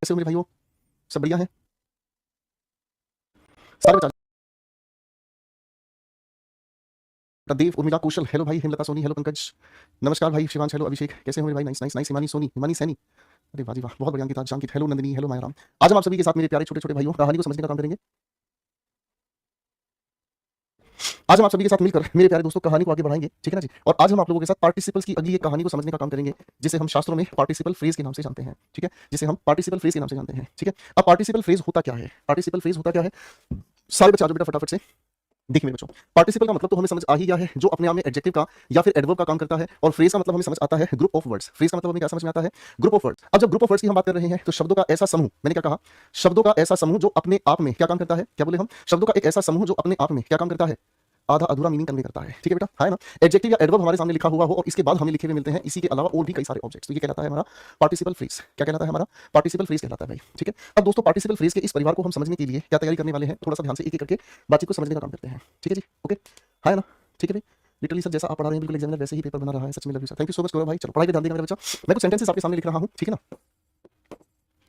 कैसे हो मेरे भाइयों? सब बढ़िया है? सारे बच्चा देव, उर्मिला, कौशल, हेलो भाई, हेमलता, सोनी, हेलो पंकज, नमस्कार भाई, शिवांश, हेलो अभिषेक, कैसे हो मेरे भाई? Nice nice nice, Himani, Soni, Himani, Saini, अरे वाह जी वाह, बहुत बढ़िया अंकिता, जानकित, हेलो नंदिनी, हेलो मायराम। आज हम आप सभी के साथ मेरे प्यारे छोटे छोटे भाइयों कहानी को समझने का काम करेंगे। आज हम आप सभी के साथ मिलकर मेरे प्यारे दोस्तों कहानी को आगे बढ़ाएंगे, ठीक है ना जी। और आज हम आप लोगों के साथ पार्टिसिपल्स की अगली एक कहानी को समझने का काम करेंगे, जिसे हम शास्त्रों में पार्टिसिपल फ्रेज के नाम से जानते हैं, ठीक है, जिसे हम पार्टिसिपल फ्रेज के नाम से जानते हैं, ठीक है। अब पार्टिसिपल फ्रेज होता क्या है? पार्टिसिपल फ्रेज होता क्या है? सारे बच्चे आ जाओ बेटा फटाफट से। देखिए मेरे बच्चों, पार्टिसिपल का मतलब तो हमें समझ आ ही गया है, जो अपने आप में एडजेक्टिव का या फिर एडवर्ब का काम करता है। और फ्रेज का मतलब हमें समझ आता है ग्रुप ऑफ वर्ड्स। फ्रेज का मतलब हमें क्या समझ में आता है? Group of words. अब जब ग्रुप ऑफ वर्ड्स की हम बात कर रहे हैं तो शब्दों का ऐसा समूह, मैंने क्या कहा? शब्दों का ऐसा समूह जो अपने आप में क्या काम करता है? क्या बोले हम? शब्दों का एक ऐसा समूह जो अपने आप में क्या काम करता है? आधा अधूरा मीनिंग कन्वे करता है, ठीक है बेटा, है ना। एडजेक्टिव या एडवर्ब हमारे सामने लिखा हुआ हो और इसके बाद हमें लिखे हुए मिलते हैं इसी के अलावा और भी कई सारे ऑब्जेक्ट्स, तो ये कहलाता है हमारा पार्टिसिपल फ्रेज। क्या कहलाता है? हमारा पार्टिसिपल फ्रेज कहलाता है भाई, ठीक है। अब दोस्तों, पार्टिसिपल फ्रेज के इस परिवार को हम समझने के लिए क्या तैयारी करने वाले हैं, थोड़ा सा ध्यान से एक एक करके बातचीत को समझने का काम करते हैं, ठीक है जी, ओके, है ना, ठीक है भाई। लिटरली सर जैसा आप पढ़ा रहे हैं बिल्कुल एग्जामिनर वैसे ही पेपर बना रहा है, सच में love you sir, thank you so much Gaurav भाई। चलो पढ़ाई पे ध्यान देगा मेरा बच्चा। मैं कुछ सेंटेंसेस आपके सामने लिख रहा हूँ, ठीक है ना।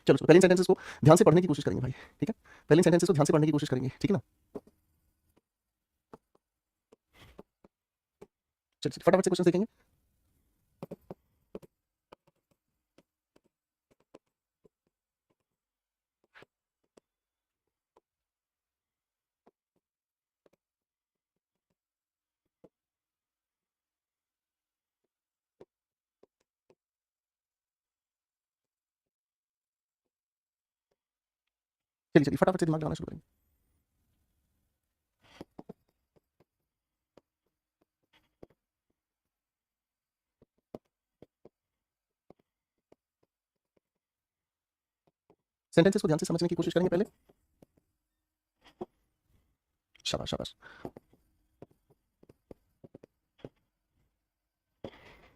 चलो पहले सेंटेंसेस को ध्यान से पढ़ने की कोशिश करेंगे भाई, ठीक है। पहले सेंटेंसेस को ध्यान से पढ़ने की कोशिश करेंगे, ठीक है ना। चलिए फटाफट से क्वेश्चन देखेंगे। चलिए चलिए फटाफट से दिमाग लगाना शुरू करेंगे। सेंटेंसेस को ध्यान से समझने की कोशिश करेंगे पहले। शाबाश शाबाश।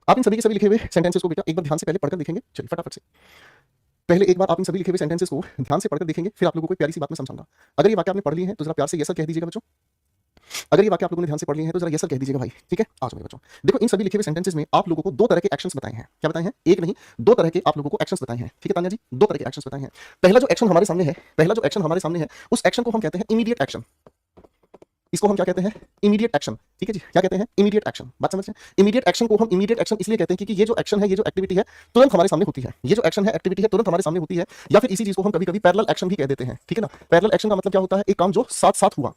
आप इन सभी के सभी लिखे हुए सेंटेंसेस को बेटा एक बार ध्यान से पहले पढ़कर देखेंगे। चलिए फटाफट से पहले एक बार आप इन सभी लिखे हुए सेंटेंसेस को ध्यान से पढ़कर देखेंगे, फिर आप लोगों को एक प्यारी सी बात मैं समझाऊंगा। अगर ये वाक्य आपने पढ़ लिए हैं तो जरा प्यार से यस सर कह दीजिएगा बच्चों। अगर ये वाक्य आप लोगों ने ध्यान से पढ़ लिए हैं तो जरा यस सर कह दीजिएगा भाई, ठीक है। आ जाओ मेरे बच्चों, देखो इन सभी लिखे हुए सेंटेंसेस में आप लोगों को दो तरह के एक्शंस बताए हैं। क्या बताए हैं? एक नहीं, दो तरह के आप लोगों को एक्शंस बताए हैं, ठीक है तान्या जी, दो तरह के एक्शंस बताए हैं। पहला जो एक्शन हमारे सामने है, पहला जो एक्शन हमारे सामने है, उस एक्शन को हम कहते हैं इमीडिएट एक्शन। इसको हम क्या कहते हैं? इमीडिएट एक्शन, ठीक है जी। क्या कहते हैं? Immediate action. बात समझ रहे हैं? इमीडिएट एक्शन को हम इमीडिएट एक्शन इसलिए कहते हैं क्योंकि ये जो एक्शन है, ये जो एक्टिविटी है, तुरंत हमारे सामने होती है। ये जो एक्शन है, एक्टिविटी है, तुरंत हमारे सामने होती है। या फिर इसी चीज को हम कभी कभी पैरेलल एक्शन भी कह देते हैं, ठीक है ना। पैरेलल एक्शन का मतलब क्या होता है? एक काम जो साथ साथ हुआ,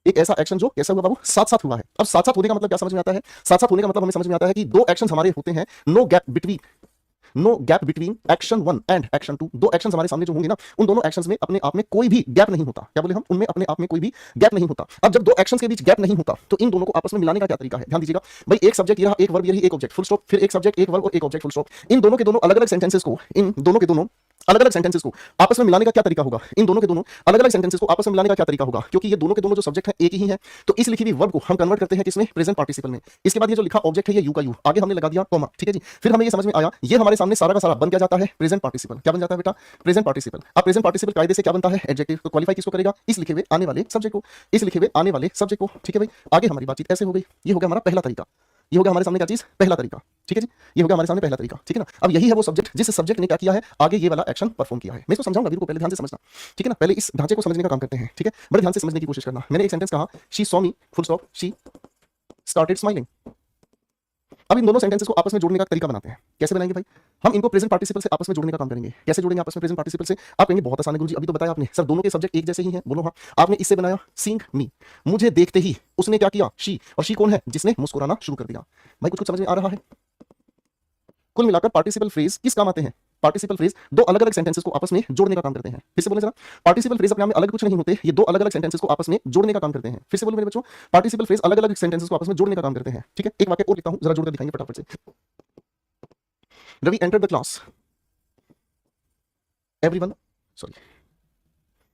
एक ऐसा एक्शन जो कैसा हुआ बाबू? साथ साथ हुआ है। अब साथ साथ होने का मतलब क्या समझ में आता है? साथ साथ होने का मतलब हमें समझ में आता है कि दो एक्शन हमारे होते हैं, no gap between action one and action two. दो एक्शन हमारे सामने जो होंगे ना, उन दोनों एक्शंस में अपने आप में कोई भी गैप नहीं होता। क्या बोले हम? उनमें अपने आप में कोई भी गैप नहीं होता। अब जब दो एक्शंस के बीच गैप नहीं होता तो इन दोनों को आपस में मिलाने का क्या तरीका है? ध्यान दीजिएगा भाई। एक सब्जेक्ट ये रहा, एक वर्ब ये रही, एक ऑब्जेक्ट, फुल स्टॉप। फिर एक सब्जेक्ट, एक वर्ब और एक ऑब्जेक्ट, फुल स्टॉप। इन दोनों के दोनों अलग अलग सेंटेंसेस को, इन दोनों के दोनों अलग अलग सेंटेंसेस को आपस में मिलाने का क्या तरीका होगा? इन दोनों के दोनों अलग अलग सेंटेंसेस को आपस में मिलाने का क्या तरीका होगा? क्योंकि ये दोनों के दोनों जो सब्जेक्ट है एक ही है, तो इस लिखी हुई वर्ब को हम कन्वर्ट करते हैं किसमें? प्रेजेंट पार्टिसिपल में। इसके बाद ये जो लिखा ऑब्जेक्ट है, ये यू का यू, आगे हमने लगा दिया कॉमा, ठीक है जी। फिर हमें ये समझ में आया, ये हमारे सामने सारा का सारा बन क्या जाता है? Present participle. क्या बन जाता है बेटा? Present participle. अब प्रेजेंट पार्टिसिपल कायदे से क्या बनता है? एडजेक्टिव। तो क्वालिफाई किसको करेगा? इस लिखे हुए आने वाले सब्जेक्ट को, इस लिखे हुए आने वाले सब्जेक्ट को, ठीक है भाई। आगे हमारी बातचीत ऐसे हो गई। ये हो गया हमारा पहला तरीका। ये हो गया हमारे सामने क्या चीज? पहला तरीका, ठीक है जी। ये हो गया हमारे सामने पहला तरीका, ठीक है ना। अब यही है वो सब्जेक्ट जिस सब्जेक्ट ने क्या किया है, आगे ये वाला एक्शन परफॉर्म किया है। मैं इसको समझाऊंगा, वीर को पहले ध्यान से समझना, ठीक है ना। पहले इस ढांचे को समझने का काम करते हैं, ठीक है। बड़े ध्यान से समझने की कोशिश करना। मैंने एक सेंटेंस कहा, she saw me, full stop, she started smiling. अब इन दोनों सेंटेंसेस को आपस में जोड़ने का तरीका बनाते हैं। कैसे बनाएंगे भाई? हम इनको प्रेजेंट पार्टिसिपल से आपस में जोड़ने का काम करेंगे। कैसे जोड़ेंगे आपस में प्रेजेंट पार्टिसिपल से? आप कहेंगे बहुत आसान है गुरुजी, अभी तो बताया आपने सर, दोनों के सब्जेक्ट एक जैसे ही हैं। बोलो हाँ। आपने इससे बनाया सीइंग मी, मुझे देखते ही उसने क्या किया? शी। और शी कौन है? जिसने मुस्कुराना शुरू कर दिया। भाई कुछ कुछ समझ में आ रहा है? कुल मिलाकर पार्टिसिपल फ्रेज किस काम आते हैं? पार्टिसिपल फ्रेज दो अलग अलग सेंटेंसेस को आपस में जोड़ने का काम करते हैं। फिर से बोले जरा, पार्टिसिपल फ्रेज अपने आप में अलग कुछ नहीं होते, ये दो अलग अलग सेंटेंसेस को आपस में जोड़ने का काम करते हैं। फिर से बोलो मेरे बच्चों, पार्टिसिपल फ्रेज अलग अलग सेंटेंसेस को आपस में जोड़ने का काम करते हैं, ठीक है। एक वाक्य और लिखता हूं, जरा जोड़कर दिखाएंगे फटाफट से। Ravi entered the class, everyone, sorry,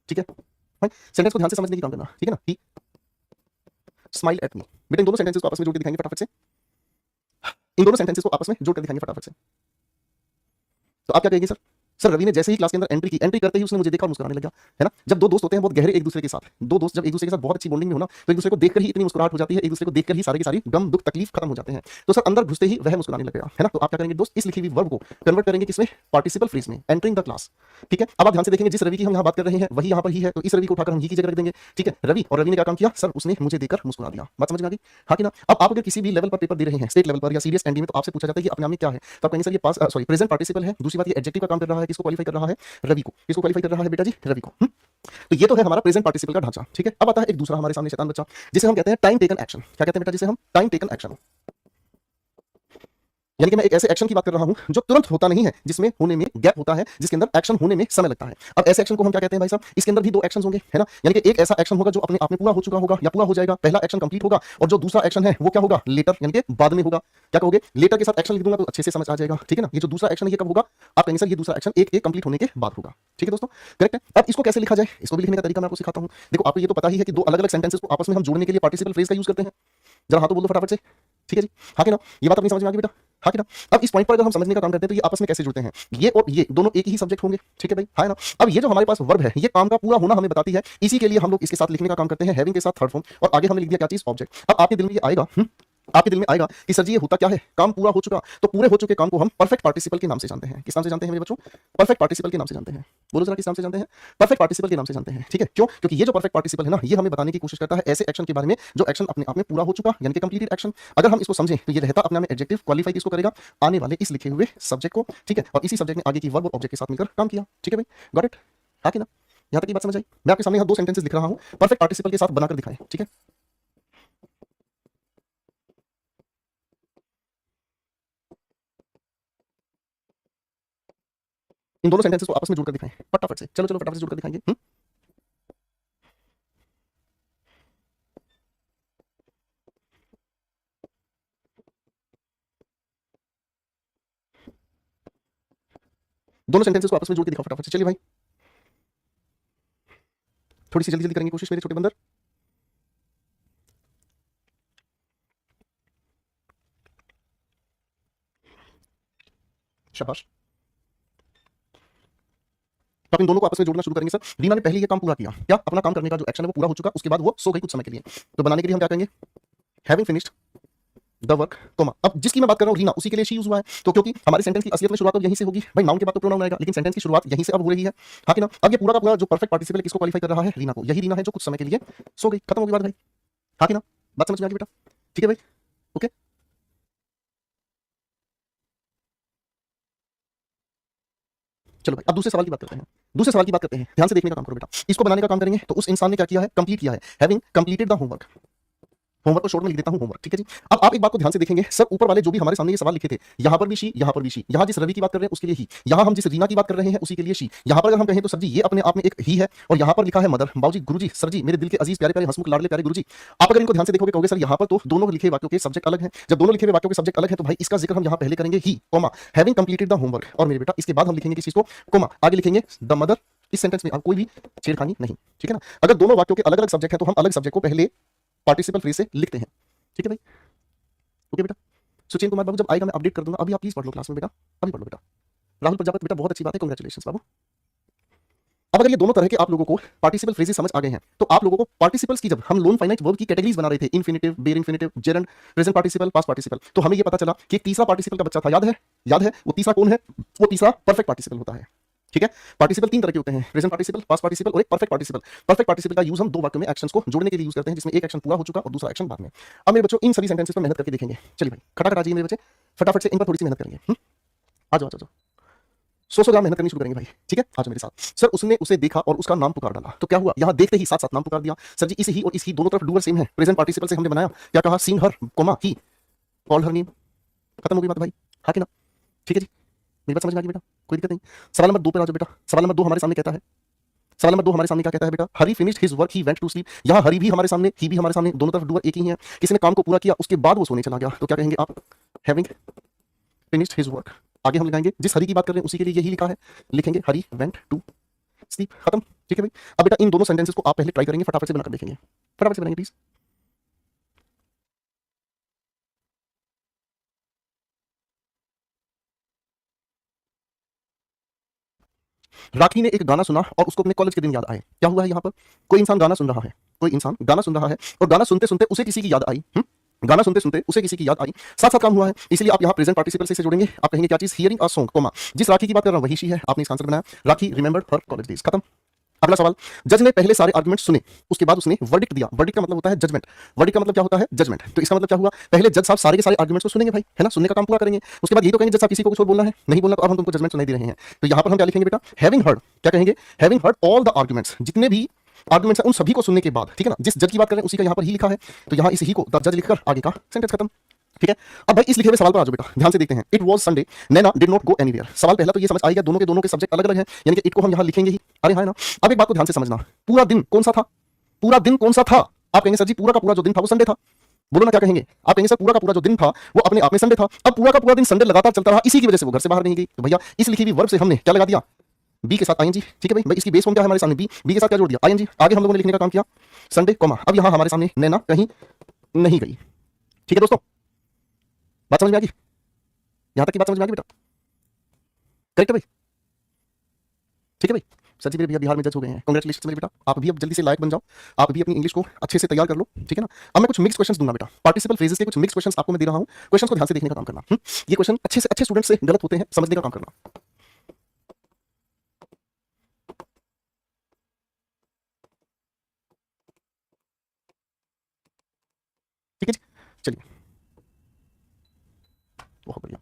ठीक है भाई। सेंटेंस को ध्यान से समझने की काम करना, ठीक है ना। ही स्माइल एट मी। बेटा इन दोनों सेंटेंसेस को आपस में जोड़ के दिखाएंगे फटाफट से। इन दोनों सेंटेंसेस को आपस में जोड़ कर दिखाएंगे फटाफट से। तो आप क्या कहेंगे सर? सर रवि ने जैसे ही क्लास के अंदर एंट्री की, एंट्री करते ही उसने मुझे देखा और मुस्कुराने लगा, है ना। जब दो दोस्त होते हैं बहुत गहरे एक दूसरे के साथ, दो दोस्त जब एक दूसरे के साथ बहुत अच्छी बॉन्डिंग में हो ना, तो एक दूसरे को देखकर ही इतनी मुस्कुराहट हो जाती है, एक दूसरे को देखकर ही सारे के सारी गम दुख तकलीफ खत्म हो जाते हैं। तो सर अंदर घुसते ही वह मुस्कुराने लगेगा, है ना। तो आप क्या करेंगे दोस्त, इस लिखी हुई वर्ब को कन्वर्ट करेंगे किसमें, पार्टिसिपल फ्रेज में, एंटरिंग द क्लास। ठीक है, अब आप ध्यान से देखेंगे जिस रवि की हम यहाँ बात कर रहे हैं वही यहाँ पर ही है, तो इस रवि को उठाकर हम ही की जगह रख देंगे। ठीक है, रवि, और रवि ने क्या काम किया सर, उसने मुझे देखकर मुस्कुरा दिया। बात समझ में आ गई, हाँ कि ना। अब आप अगर किसी भी लेवल पर पेपर दे रहे हैं, स्टेट लेवल पर या सीरियस एनडी में, तो आपसे पूछा जाता है कि अपने आप में क्या है, तो आप कहेंगे सर ये पास सॉरी प्रेजेंट पार्टिसिपल है। दूसरी बात ये एडजेक्टिव का काम कर रहा है, किसको क्वालीफाई कर रहा है, रवि को। किसको क्वालीफाई कर रहा है बेटा जी, रवि को। तो ये तो है हमारा प्रेजेंट पार्टिसिपल का ढांचा। ठीक है, अब आता है एक दूसरा हमारे सामने शैतान बच्चा, जिसे हम कहते हैं टाइम टेकन एक्शन। क्या कहते हैं बेटा, जिसे हम टाइम टेकन एक्शन, यानी कि मैं एक ऐसे एक्शन की बात कर रहा हूं जो तुरंत होता नहीं है, जिसमें होने में गैप होता है, जिसके अंदर एक्शन होने में समय लगता है। अब ऐसे एक्शन को हम क्या कहते हैं भाई साहब, इसके अंदर भी दो एक्शन होंगे, है ना। यानी कि एक ऐसा एक्शन होगा जो अपने आप में पूरा हो चुका होगा या पूरा हो जाएगा, पहला एक्शन कंप्लीट होगा, और जो दूसरा एक्शन है वो क्या होगा, लेटर, यानी कि बाद में होगा। क्या कहोगे, लेटर के साथ एक्शन लिख दूंगा तो अच्छे से समझ आ जाएगा। ठीक है ना, ये जो दूसरा एक्शन है ये कब होगा, आप कहेंगे सर ये दूसरा एक्शन एक कंप्लीट होने के बाद होगा। ठीक है दोस्तों, करेक्ट है। अब इसको कैसे लिखा जाए, इसको भी लिखने का तरीका मैं आपको सिखाता हूं। देखो आपको ये तो पता ही है कि दो अलग अलग सेंटेंसेस को आपस में हम जोड़ने के लिए पार्टिसिपल फ्रेज का यूज करते हैं। जरा हाथों बोल दो फटाफट से, ठीक है जी, हाँ कि ना। ये बात अपनी समझ में आ गई बेटा, हाँ कि ना। अब इस पॉइंट पर अगर हम समझने का काम करते हैं तो ये आपस में कैसे जुड़ते हैं, ये और ये दोनों एक ही सब्जेक्ट होंगे। ठीक है भाई, हाँ ना। अब ये जो हमारे पास वर्ब है ये काम का पूरा होना हमें बताती है, इसी के लिए हम लोग इसके साथ लिखने का काम करते हैं, हैविंग के साथ थर्ड फॉर्म, और आगे हमने लिख दिया क्या चीज, ऑब्जेक्ट। अब आपके दिल में ये आएगा, आपके दिल में आएगा कि सर जी ये होता क्या है, काम पूरा हो चुका। तो पूरे हो चुके काम को हम परफेक्ट पार्टिसिपल के नाम से जानते हैं। किस नाम से जानते हैं मेरे बच्चों, परफेक्ट पार्टिसिपल के नाम से जानते हैं। बोलो जरा किस नाम से जानते हैं, परफेक्ट पार्टिसिपल के नाम से जानते हैं। ठीक है, क्यों, क्योंकि ये जो परफेक्ट पार्टिसिपल है ना, ये हमें बताने की कोशिश करता है ऐसे एक्शन के बारे में जो एक्शन अपने आप में पूरा हो चुका, यानी कि कंप्लीटेड एक्शन। अगर हम इसको समझें तो ये रहता अपने आप में एडजेक्टिव, क्वालीफाई किसको करेगा, आने वाले इस लिखे हुए सब्जेक्ट को। ठीक है, और इसी सब्जेक्ट ने आगे की वर्ब और ऑब्जेक्ट के साथ मिलकर काम किया। ठीक है भाई, गॉट इट, हाँ कि ना। यहां तक की बात समझ आई। मैं आपके सामने यहाँ दो सेंटेंसेस लिख रहा हूं, परफेक्ट पार्टिसिपल के साथ बनाकर दिखाएं। ठीक है, इन दोनों सेंटेंसेस को आपस में जोड़कर दिखाएं फटाफट से, चलो चलो फटाफट से जोड़कर दिखाएंगे। दोनों सेंटेंसेस को आपस में जोड़ के दिखाओ फटाफट से, चलिए भाई, थोड़ी सी जल्दी जल्दी करेंगे कोशिश मेरे छोटे बंदर। शाबाश। तो आप इन दोनों को आपस में जोड़ना शुरू करेंगे। सर रीना ने पहले ये काम पूरा किया, क्या अपना काम करने का जो एक्शन है वो पूरा हो चुका, उसके बाद वो सो गई कुछ समय के लिए। तो बनाने के लिए हम क्या करेंगे, having finished the work, comma. अब जिसकी मैं बात कर रहा हूँ रीना, उसी के लिए शी यूज हुआ है। तो क्योंकि हमारे सेंटेंस की असलियत में शुरुआत अब यहीं से होगी भाई, नाउन के बाद तो प्रोनाउन आएगा, लेकिन सेंटेंस की शुरुआत यहीं से अब हो रही है, हाँ कि ना। अब ये पूरा का पूरा जो परफेक्ट पार्टिसिपल किसको क्वालीफाई कर रहा है, रीना को। यही रीना है जो कुछ समय के लिए सो गई, खत्म हो गई बात भाई, हाँ कि ना। बात समझ में आ गई बेटा, ठीक है भाई, ओके। चलो भाई अब दूसरे सवाल की बात करते हैं, दूसरे सवाल की बात करते हैं, ध्यान से देखने का काम करो बेटा। इसको बनाने का काम करेंगे तो उस इंसान ने क्या किया है, कंप्लीट किया है, having completed the homework. Homework को शॉर्ट में लिख देता हूं होमवर्क, ठीक है जी। अब आप एक बात को ध्यान से देखेंगे, सर ऊपर वाले जो भी हमारे सामने ये सवाल लिखे थे, यहां पर भी शी, यहां पर भी शी, यहां जिस रवि की बात कर रहे हैं उसके लिए ही, यहां हम जिस रीना की बात कर रहे हैं उसी के लिए शी। यहां पर अगर हम कहें तो सर जी ये अपने आप में एक ही है, और यहां पर लिखा है मदर, बाबूजी, गुरुजी, सर जी मेरे दिल के अजीज प्यारे प्यारे हंसमुख लाडले प्यारे गुरुजी। आप अगर इनको ध्यान से देखोगे कहोगे सर यहां पर तो दोनों लिखे वाक्यों के सब्जेक्ट अलग हैं। जब दोनों लिखे हुए वाक्यों के सब्जेक्ट अलग है तो भाई इसका जिक्र हम यहां पहले करेंगे ही, comma, having completed the homework, और मेरे बेटा इसके बाद हम लिखेंगे किस चीज को, कोमा, आगे लिखेंगे द मदर। इस सेंटेंस में अब कोई भी छेड़खानी नहीं, ठीक है ना। अगर दोनों वाक्यों के अलग अलग सब्जेक्ट है तो हम अलग सब्जेक्ट को पहले पार्टिसिपल फ्रेज से लिखते हैं, ठीक है भाई, ओके बेटा। सुचेन कुमार बाबू जब आएगा मैं अपडेट कर दूंगा, अभी आप प्लीज पढ़ लो क्लास में बेटा, अभी पढ़ लो बेटा। राहुल प्रजापति बेटा बहुत अच्छी बात है, कांग्रेचुलेशंस बाबू। अब अगर ये दोनों तरह के आप लोगों को पार्टिसिपल फ्रेजेस समझ आ गए हैं, तो आप लोगों को पार्टिसिपल्स की, जब हम लोन फाइनाइट वर्ब की कैटेगरीज बना रहे थे, infinitive, bare infinitive, gerund, present participle, past participle, तो हमें ये पता चला कि एक तीसरा पार्टिसिपल का बच्चा था, याद है, याद है वो तीसरा कौन है, वो तीसरा परफेक्ट पार्टिसिपल होता है। ठीक है, पार्टिसिपल तीन तरह के होते हैं, प्रेजेंट पार्टिसिपल, पास्ट पार्टिसिपल और एक परफेक्ट पार्टिसिपल। परफेक्ट पार्टिसिपल का यूज हम दो वाक्यों में एक्शंस को जोड़ने के लिए यूज करते हैं, जिसमें एक एक्शन पूरा हो चुका और दूसरा एक्शन बाद में। अब मेरे बच्चों इन सभी सेंटेंसेस पर मेहनत करके देखेंगे, चलिए भाई खटाखट आ जाइए मेरे बच्चे, फटाफट से इन पर थोड़ी सी मेहनत करेंगे। आ जाओ आ जाओ, 100 ग्राम मेहनत करनी शुरू करेंगे भाई, ठीक है, आ जाओ मेरे साथ। सर उसने उसे देखा और उसका नाम पुकार डाला, तो क्या हुआ, यहाँ देखते ही साथ साथ नाम पुकार दिया। सर जी इस ही और इस ही दोनों तरफ डूअर सेम है, प्रेजेंट पार्टिसिपल से हमने बनाया, क्या कहा, सीन हर, कोमा, ही, कॉल हर नेम, खत्म हो गई बात भाई, हाँ कि ना, ठीक है जी। मेरी बात समझ में आ गई बेटा, कोई दिक्कत नहीं। सवाल नंबर 2 पे आ जाओ बेटा। सवाल नंबर 2 हमारे सामने कहता है, सवाल नंबर 2 हमारे सामने क्या कहता है बेटा, Hari finished his work he went to sleep. यहाँ हरी भी हमारे सामने, ही भी हमारे सामने, दोनों तरफ डूअर एक ही है। किसी ने काम को पूरा किया उसके बाद वो सोने चला गया, तो क्या कहेंगे आप, हैविंग फिनिश्ड हिज वर्क। आगे हम लिखाएंगे जिस हरी की बात कर रहे हैं उसी के लिए यही लिखा है, लिखेंगे हरी वेंट टू स्लीप, खत्म, ठीक है भाई। अब बेटा इन दोनों सेंटेंसेस को आप पहले ट्राई करेंगे, फटाफट से बनाकर देखेंगे, फटाफट से बनाएंगे प्लीज। राखी ने एक गाना सुना और उसको अपने कॉलेज के दिन याद आए। क्या हुआ है यहाँ पर? कोई इंसान गाना सुन रहा है, कोई इंसान गाना सुन रहा है और गाना सुनते सुनते उसे किसी की याद आई। गाना सुनते सुनते उसे किसी की याद आई, साथ साथ काम हुआ है, इसलिए आप यहाँ प्रेजेंट पार्टिसिपल से जोड़ेंगे। आप कहेंगे क्या चीज? हियरिंग अ सॉन्ग, कोमा जिस राखी की बात कर रहा हूं वही शी है। आपने इसका आंसर बनाया, राखी रिमेंबर्ड हर कॉलेज डेज। खत्म। अगला सवाल, जज ने पहले सारे आर्गुमेंट सुने, उसके बाद उसने वर्डिक्ट दिया। वर्डिक्ट का मतलब होता है जजमेंट, वर्डिक्ट का मतलब क्या होता है? जजमेंट। तो इसका मतलब क्या हुआ? पहले जज साहब सारे के सारे आर्गुमेंट्स को सुनेंगे भाई, है ना, सुनने का काम पूरा करेंगे, उसके बाद ये तो कहेंगे जज साहब किसी को कुछ और बोलना है, नहीं बोलना तो अब हम तुमको जजमेंट सुनाई दे रहे हैं। तो यहाँ पर हम क्या लिखेंगे बेटा? Having heard. क्या कहेंगे? Having heard all the arguments, जितने भी आर्गुमेंट्स हैं उन सभी को सुनने के बाद, ठीक है ना, जिस जज की बात कर रहे हैं उसी का यहाँ पर ही लिखा है, तो यहाँ इस ही को द जज लिखकर आगे का सेंटेंस खत्म। ठीक है, अब भाई इस लिखे हुए सवाल पर आ जाओ बेटा, ध्यान से देखते हैं। It was Sunday, Naina did not go anywhere. सवाल पहला तो ये समझ आएगा, दोनों के सब्जेक्ट अलग अलग हैं, यानी कि इट को हम यहाँ लिखेंगे ही। अरे हाँ ना। अब एक बात को ध्यान से समझना, पूरा दिन कौन सा था? पूरा दिन कौन सा था? आप कहेंगे सर जी पूरा का पूरा जो दिन था वो संडे था। बोलो ना क्या कहेंगे? आप कहेंगे सर पूरा का पूरा जो दिन था वो अपने आप में संडे था। अब पूरा का पूरा दिन संडे लगातार चलता रहा, इसी की वजह से वो घर से बाहर नहीं गई। तो भैया इस लिखी हुई वर्ब से हमने क्या लगा दिया? बी के साथ आईएनजी। ठीक है भाई, इसकी बेस फॉर्म क्या है हमारे सामने? बी। बी के साथ क्या जोड़ दिया? आईएनजी। आगे हम लोगों ने लिखने का काम किया संडे, कॉमा अब यहाँ हमारे सामने नैना कहीं नहीं गई। ठीक है दोस्तों, बात समझ में आ गई? यहां तक की बात समझ में आ गई बेटा? करेक्ट है भाई? ठीक है भाई। सर जी मेरे भैया बिहार में जज हो गए हैं, कांग्रेचुलेशन मेरे बेटा, आप भी अब जल्दी से लायक बन जाओ, आप भी अपनी इंग्लिश को अच्छे से तैयार कर लो। ठीक है ना। अब मैं कुछ मिक्स क्वेश्चंस दूंगा बेटा, पार्टिसिपल फ्रेजेस के कुछ मिक्स क्वेश्चंस आपको मैं दे रहा हूं, क्वेश्चंस को ध्यान से देखने का काम करना। ये क्वेश्चन अच्छे से अच्छे स्टूडेंट से गलत होते हैं, समझने का काम करना। ठीक है जी, चलिए बहुत बढ़िया।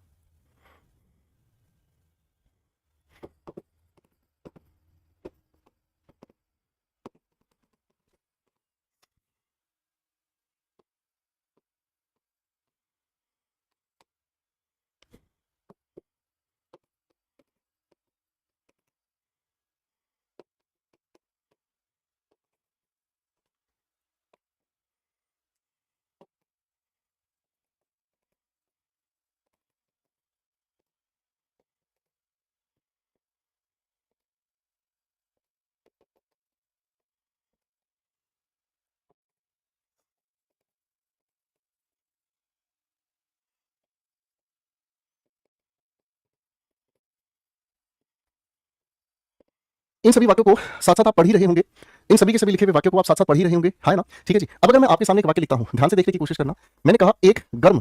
इन सभी वाक्यों को साथ साथ आप पढ़ ही रहे होंगे, इन सभी के सभी लिखे हुए वाक्यों को आप साथ साथ पढ़ ही रहे होंगे, है ना। ठीक है जी। अब अगर मैं आपके सामने एक वाक्य लिखता हूं, ध्यान से देखने की कोशिश करना। मैंने कहा एक गर्म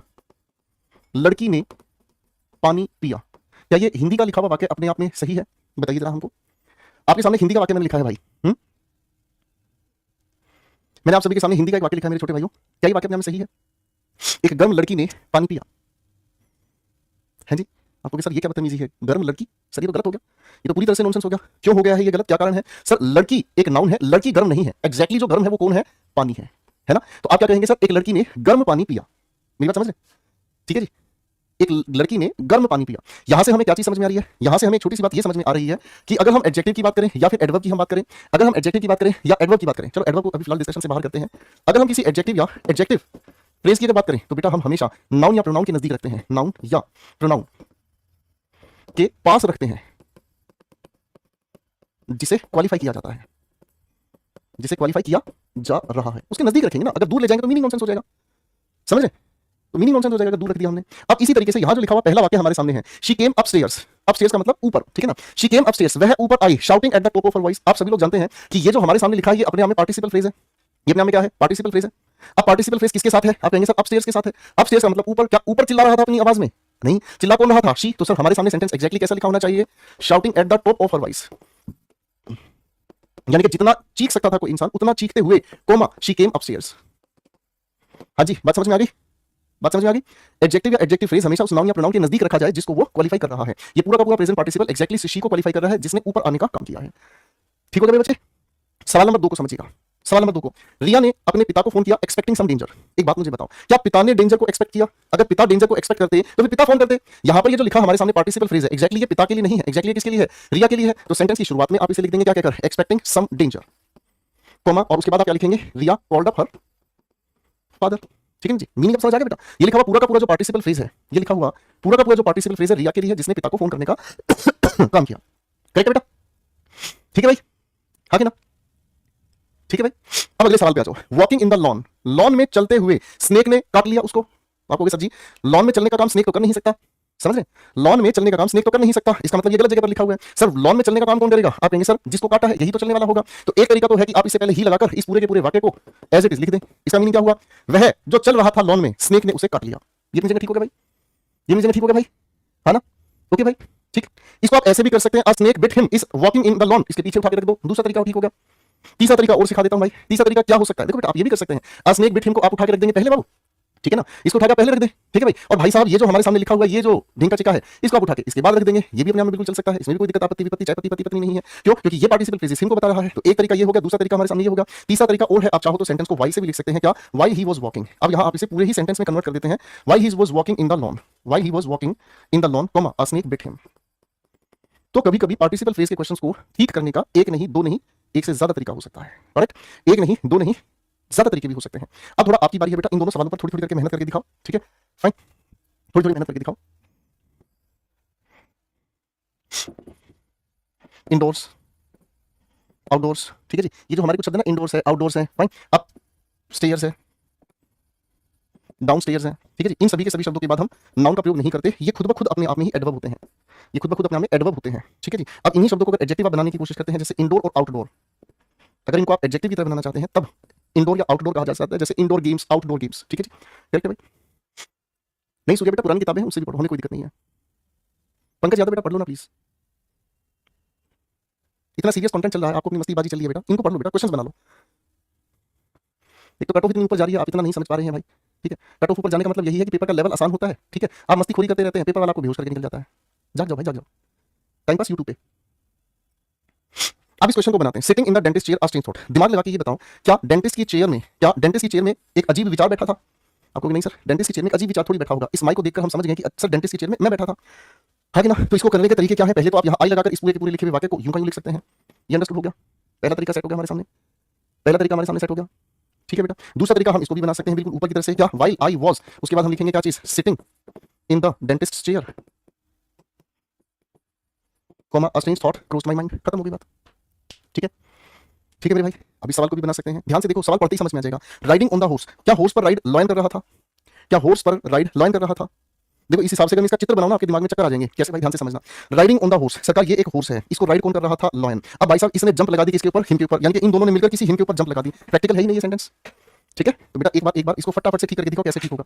लड़की ने पानी पिया। क्या ये हिंदी का लिखा हुआ वाक्य अपने आप में सही है? बताइए जरा हमको। आपके सामने हिंदी का वाक्य मैंने लिखा है भाई। मैंने आप सभी के सामने हिंदी का एक वाक्य लिखा है मेरे छोटे भाइयों, क्या ये वाक्य अपने आप में सही है? एक गर्म लड़की ने पानी पिया, है जी। आपको सर ये क्या बदतमीजी है? गर्म लड़की, सर ये तो गलत हो गया, ये तो पूरी तरह से नॉनसेंस हो गया। क्यों हो गया है ये गलत? क्या कारण है? सर लड़की एक नाउन है, लड़की गर्म नहीं है। एग्जैक्टली जो गर्म है वो कौन है? पानी है ना। तो आप क्या कहेंगे? सर एक लड़की ने गर्म पानी पिया। मेरी बात समझ रहे? ठीक है जी। एक लड़की ने गर्म पानी पिया। यहां से हमें क्या चीज समझ में आ रही है? यहां से हमें छोटी सी बात यह समझ में आ रही है कि अगर हम एडजेक्टिव की बात करें या फिर एडवर्ब की हम बात करें, अगर हम एडजेक्टिव की बात करें या एडवर्ब की बात करें, चलो एडवर्ब को अभी फिलहाल डिस्कशन से बाहर करते हैं। अगर हम किसी एडजेक्टिव या एडजेक्टिव फ्रेज की अगर बात करें तो बेटा हम हमेशा नाउन या प्रोनाउन के नजदीक रखते हैं, नाउन या प्रोनाउन के पास रखते हैं, जिसे क्वालिफाई किया जाता है, जिसे क्वालिफाई किया जा रहा है उसके नजदीक रखेंगे ना। अगर दूर ले जाएंगे तो मीनिंग नॉनसेंस हो जाएगा, समझ रहे? तो मीनिंग नॉनसेंस हो जाएगा, दूर रख दिया हमने। अब इसी तरीके से यहां जो लिखा हुआ पहला वाक्य हमारे सामने है, शी केम अपस्टेयर्स। अपस्टेयर्स का मतलब ऊपर, ठीक है ना। शी केम अपस्टेयर्स, वह ऊपर आई, shouting at the top of her voice. आप सभी लोग जानते हैं कि ये जो हमारे सामने लिखा है ये अपने आप में पार्टिसिपल फ्रेज है। ये अपने आप में क्या है? पार्टिसिपल फ्रेज है। अब पार्टिसिपल फ्रेज किसके साथ है? आप कहेंगे सर अपस्टेयर्स के साथ है। अपस्टेयर्स का मतलब ऊपर। क्या ऊपर चिल्ला रहा था अपनी आवाज में? नहीं, चिल्ला कौन रहा था? शी। तो सर हमारे सामने सेंटेंस एग्जैक्टली कैसा लिखा होना चाहिए? Shouting at the top of her voice, यानी कि जितना चीख सकता था कोई इंसान उतना चीखते हुए, कोमा शी केम अपस्टेयर्स। हाँ जी, बात समझ में आ गई? बात समझ में आ गई? एडजेक्टिव या एडजेक्टिव फ्रेज हमेशा उस नाउन या प्रोनाउन के नजदीक रखा जाए जिसको वो क्वालिफाई कर रहा है। ये पूरा का पूरा प्रेजेंट पार्टिसिपल एग्जैक्टली शी को क्वालिफाई कर रहा है जिसने ऊपर आने का काम किया है। ठीक हो गया बच्चे? सवाल नंबर 2 को समझिएगा। सवाल नंबर 2 को, रिया ने अपने पिता को फोन किया एक्सपेक्टिंग सम डेंजर। एक बात मुझे बताओ, क्या पिता ने डेंजर को एक्सपेक्ट किया? अगर पिता डेंजर को एक्सपेक्ट करते तो फिर पिता फोन करते। यहां पर ये जो लिखा हमारे सामने पार्टिसिपल फ्रेज है, एग्जैक्टली ये पिता के लिए नहीं है, एग्जैक्टली किसके लिए है? रिया के लिए है। तो सेंटेंस की शुरुआत में आप इसे लिख देंगे क्या कहकर? एक्सपेक्टिंग सम डेंजर, कोमा, और उसके बाद आप क्या लिखेंगे? रिया कॉल्ड अप हर फादर। ठीक है जी। मीनिंग अब समझ आ गया बेटा? ये लिखा हुआ पूरा का पूरा जो पार्टिसिपल फ्रेज है, ये लिखा हुआ पूरा का पूरा जो पार्टिसिपल फ्रेज है रिया के लिए है जिसने पिता को फोन करने का काम किया। करेक्ट है बेटा? ठीक है भाई? हाँ कि ना? ठीक है भाई। अब अगले सवाल पे आ जाओ। Walking in the lawn, lawn में चलते हुए स्नेक ने काट लिया उसको। आप कहोगे सर जी लॉन में चलने का काम स्नेक तो कर नहीं सकता, समझ रहे हैं? लॉन में चलने का काम स्नेक तो कर नहीं सकता, इसका मतलब ये गलत जगह पर लिखा हुआ है। सर लॉन में चलने का काम कौन करेगा? आप कहेंगे सर जिसको काटा है यही तो चलने वाला होगा। तो एक तरीका तो है कि आप इससे पहले ही लगाकर इस पूरे के पूरे वाक्य को एज इट इज लिख दें। इसका मीनिंग क्या हुआ? वह जो चल रहा था लॉन में, स्नेक ने उसे काट लिया। ये अपनी जगह ठीक हो गया भाई? ये अपनी जगह ठीक हो गया भाई? है ना? ओके भाई, ठीक। इसको आप ऐसे भी कर सकते हैं, अ snake bit him is walking in the lawn, इसके पीछे उठा के रख दो, दूसरा तरीका ठीक हो गया। तीसरा तरीका और सिखा देता हूं भाई। तीसरा तरीका क्या हो सकता है? देखो बेटा आप ये भी कर सकते हैं, अ स्नेक बिट हिम को आप उठा के रख देंगे पहले बाबू, ठीक है ना? इसको उठा के पहले रख दें, ठीक है भाई। और भाई साहब ये जो हमारे सामने लिखा हुआ है, ये जो ढींका चिका है, इसको आप उठा के इसके बाद रख देंगे, ये भी अपने आप में बिल्कुल चल सकता है, इसमें भी कोई दिक्कत आपत्ति विपत्ति चाय पत्ती पति पत्नी नहीं है। क्यों? क्योंकि ये पार्टिसिपल फ्रेजेस हिम को बता रहा है। तो एक तरीका ये हो गया, दूसरा तरीका हमारे सामने ये होगा, तीसरा तरीका और है, आप चाहो तो सेंटेंस को वाई से भी लिख सकते हैं। क्या? Why he was walking. अब यहां आप इसे पूरे ही सेंटेंस में कन्वर्ट कर देते हैं, why he was walking in the lawn, why he was walking in the lawn, comma a snake bit him. तो कभी कभी पार्टिसिपल फ्रेज के क्वेश्चंस को ठीक करने का एक नहीं, दो नहीं, एक से ज्यादा तरीका हो सकता है। करेक्ट? एक नहीं, दो नहीं, ज्यादा तरीके भी हो सकते हैं। अब थोड़ा आपकी बारी है बेटा, इन दोनों सवालों पर थोड़ी थोड़ी करके मेहनत करके दिखाओ, ठीक है? फाइन, थोड़ी थोड़ी मेहनत करके दिखाओ। इंडोर्स, आउटडोर्स, ठीक है जी। ये जो हमारे कुछ शब्द है ना, इंडोर्स है, आउटडोर्स है, फाइन। अप स्टेयर्स है, डाउन स्टेयर्स है, ठीक है जी। इन सभी के सभी शब्दों के बाद हम नाउन का प्रयोग नहीं करते, ये खुद ब खुद अपने आप में ही एडवर्ब होते हैं, ये खुद ब खुद अपने आप में एडवर्ब होते हैं, ठीक है जी। अब इन्हीं शब्दों को अगर एडजेक्टिव आप बनाने की कोशिश करते हैं, जैसे इंडोर और आउटडोर, अगर इनको आप एडजेक्टिव की तरह बनाना चाहते हैं तब इंडोर या आउटडोर कहा जा सकता है, जैसे इंडोर गेम्स, आउटडोर गेम्स, ठीक है जी। करेक्ट है भाई? नहीं सूर्य बेटा, पुरानी किताबें हैं, उससे भी पढ़ो, हमें कोई दिक्कत नहीं है। पंकज यादव बेटा पढ़ लो ना प्लीज, इतना सीरियस कंटेंट चल रहा है, आपको अपनी मस्तीबाजी चल रही है बेटा, इनको पढ़ लो बेटा, क्वेश्चंस बना लो। एक तो कट ऑफ इतनी ऊपर जा रही है, आप इतना नहीं समझ पा रहे हैं भाई, ठीक है? कट ऑफ ऊपर जाने का मतलब यही है कि पेपर का लेवल आसान होता है, ठीक है? आप मस्तीखोरी करते रहते हैं, पेपर वाला आपको बेहोश करके निकल जाता है। जाग जाओ भाई, जाग जाओ, टाइम पास यूट्यूब पे। अब इस क्वेश्चन को बनाते हैं, sitting in the dentist chair, strange thought. दिमाग लगा के ये बताओ, क्या डेंटिस्ट की चेयर में, क्या डेंटिस्ट की चेयर में एक अजीब विचार बैठा था? आपको नहीं सर, डेंटिस्ट की चेयर में एक अजीब विचार थोड़ी बैठा होगा। इस माइक को देखकर हम समझ गए कि सर डेंटिस्ट की चेयर में मैं बैठा था, है कि ना? तो इसको करने के तरीके क्या है? पहले तो आप यहाँ आई लगाकर इस पूरे के पूरे लिखे हुए वाक्य को यूं का यूं लिख सकते हैं। ये अंडरस्टूड हो गया? पहला तरीका सेट हो गया हमारे सामने, पहला तरीका हमारे सामने सेट हो गया, ठीक है बेटा। दूसरा तरीका हम इसको भी बना सकते हैं बिल्कुल ऊपर की तरफ से, क्या? व्हाइल आई वाज, उसके बाद हम लिखेंगे क्या चीज? Sitting in the dentist chair, comma a strange thought crossed my mind. खत्म हो गई बात, ठीक है? ठीक है मेरे भाई, अभी सवाल को भी बना सकते हैं, ध्यान से देखो, सवाल पढ़ते ही समझ में आ जाएगा। राइडिंग ऑन द हॉर्स, क्या हॉर्स पर राइड लॉयन कर रहा था? क्या हॉर्स पर राइड लॉयन कर रहा था? देखो इस हिसाब से अगर मैं इसका चित्र बनाऊं ना, आपके दिमाग में चक्कर आ जाएंगे। कैसे भाई? ध्यान से समझना। राइडिंग ऑन द हॉर्स, सरकार ये एक हॉर्स है, इसको राइड कौन कर रहा था? लॉयन। अब भाई साहब इसने जंप लगा दी किसके ऊपर? हिम के ऊपर, यानी कि इन दोनों ने मिलकर किसी हिम के ऊपर जंप लगा दी। प्रैक्टिकल है ही नहीं ये सेंटेंस, ठीक है? तो बेटा एक बार इसको फटाफट से ठीक करके दिखाओ, कैसे ठीक होगा।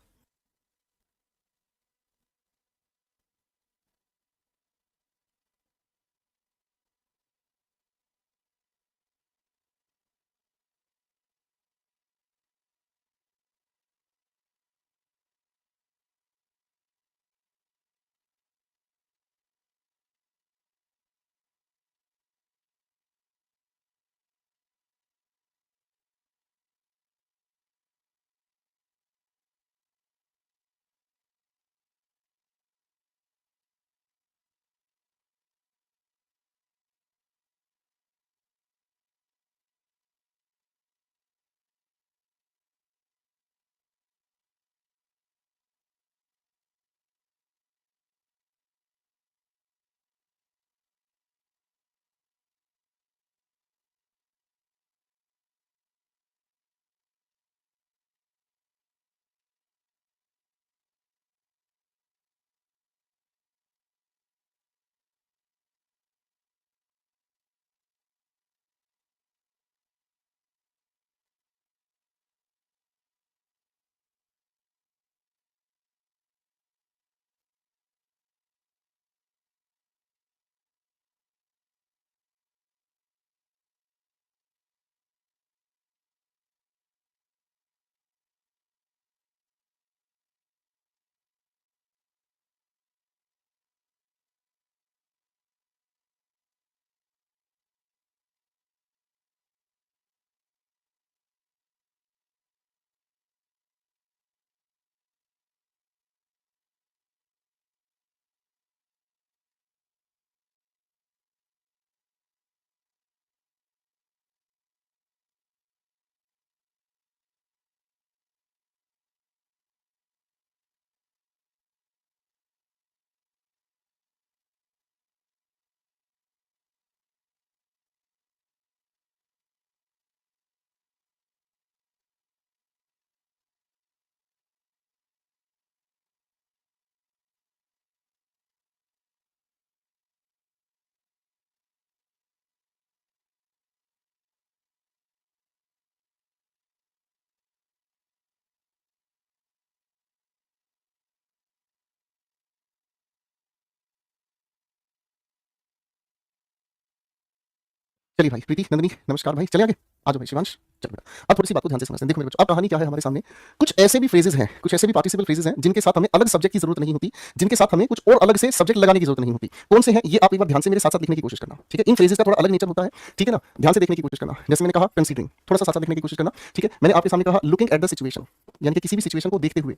चलिए भाई प्रीति नंदिनी नमस्कार भाई, चले आगे आ जाओ भाई शिवांश। चलो बेटा अब थोड़ी सी बात को ध्यान से समझते हैं। देखो मेरे बच्चों अब कहानी क्या है हमारे सामने, कुछ ऐसे भी फ्रेजेस हैं, कुछ ऐसे भी पार्टिसिपल फ्रेजेस हैं जिनके साथ हमें अलग सब्जेक्ट की जरूरत नहीं होती, जिनके साथ हमें कुछ और अलग से सब्जेक्ट लगाने की जरूरत नहीं होती। कौन से हैं ये आप एक बार ध्यान से मेरे साथ साथ लिखने की कोशिश करना, ठीक है। इन फ्रेजेस का थोड़ा अलग नेचर होता है, ठीक है ना, ध्यान से देखने की कोशिश करना। जैसे मैंने कहा कंसीडरिंग, थोड़ा सा साथ साथ लिखने की कोशिश करना, ठीक है। मैंने आपके सामने कहा लुकिंग एट द सिचुएशन, यानी कि किसी भी सिचुएशन को देखते हुए,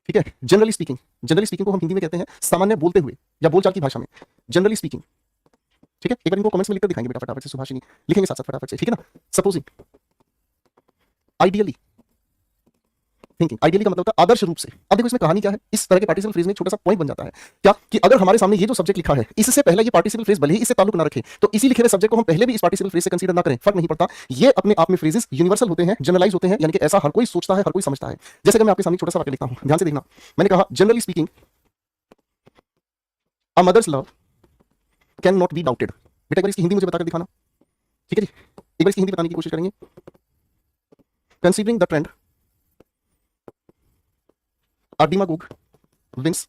ठीक है। जनरली स्पीकिंग को हम हिंदी में कहते हैं सामान्य बोलते हुए या बोलचाल की भाषा में जनरली स्पीकिंग, ठीक है। एक बार इनको कमेंट्स में लिखकर दिखाएंगे बेटा फटाफट से, सुभाषिनी लिखेंगे साथ साथ फटाफट से, ठीक है ना। सपोजिंग, आइडियली, थिंकिंग, आइडियली का मतलब होता है आदर्श रूप से। अब देखो इसमें कहानी क्या है, इस तरह के पार्टिसिपल फ्रेज में छोटा सा पॉइंट बन जाता है क्या कि अगर हमारे सामने ये जो सब्जेक्ट लिखा है इससे पहले ये पार्टिसिपल फ्रेज भले ही इससे ताल्लुक ना रखे तो इसी लिखे हुए सब्जेक्ट को हम पहले भी इस पार्टिसिपल फ्रेज से कंसीडर ना करें, फर्क नहीं पड़ता। ये अपने आप में फ्रेजेस यूनिवर्सल होते हैं, जनरलाइज होते हैं, यानी कि ऐसा हर कोई सोचता है, हर कोई समझता है। जैसे कि मैं आपके सामने छोटा सा वाक्य लिखता हूं, ध्यान से देखना। मैंने कहा generally speaking a mother's love can not be doubted. बेटा एक बार इसकी हिंदी मुझे बताकर दिखाना, ठीक है जी। एक बार इसकी हिंदी बताने की कोशिश करेंगे। Considering the trend a demagogue wins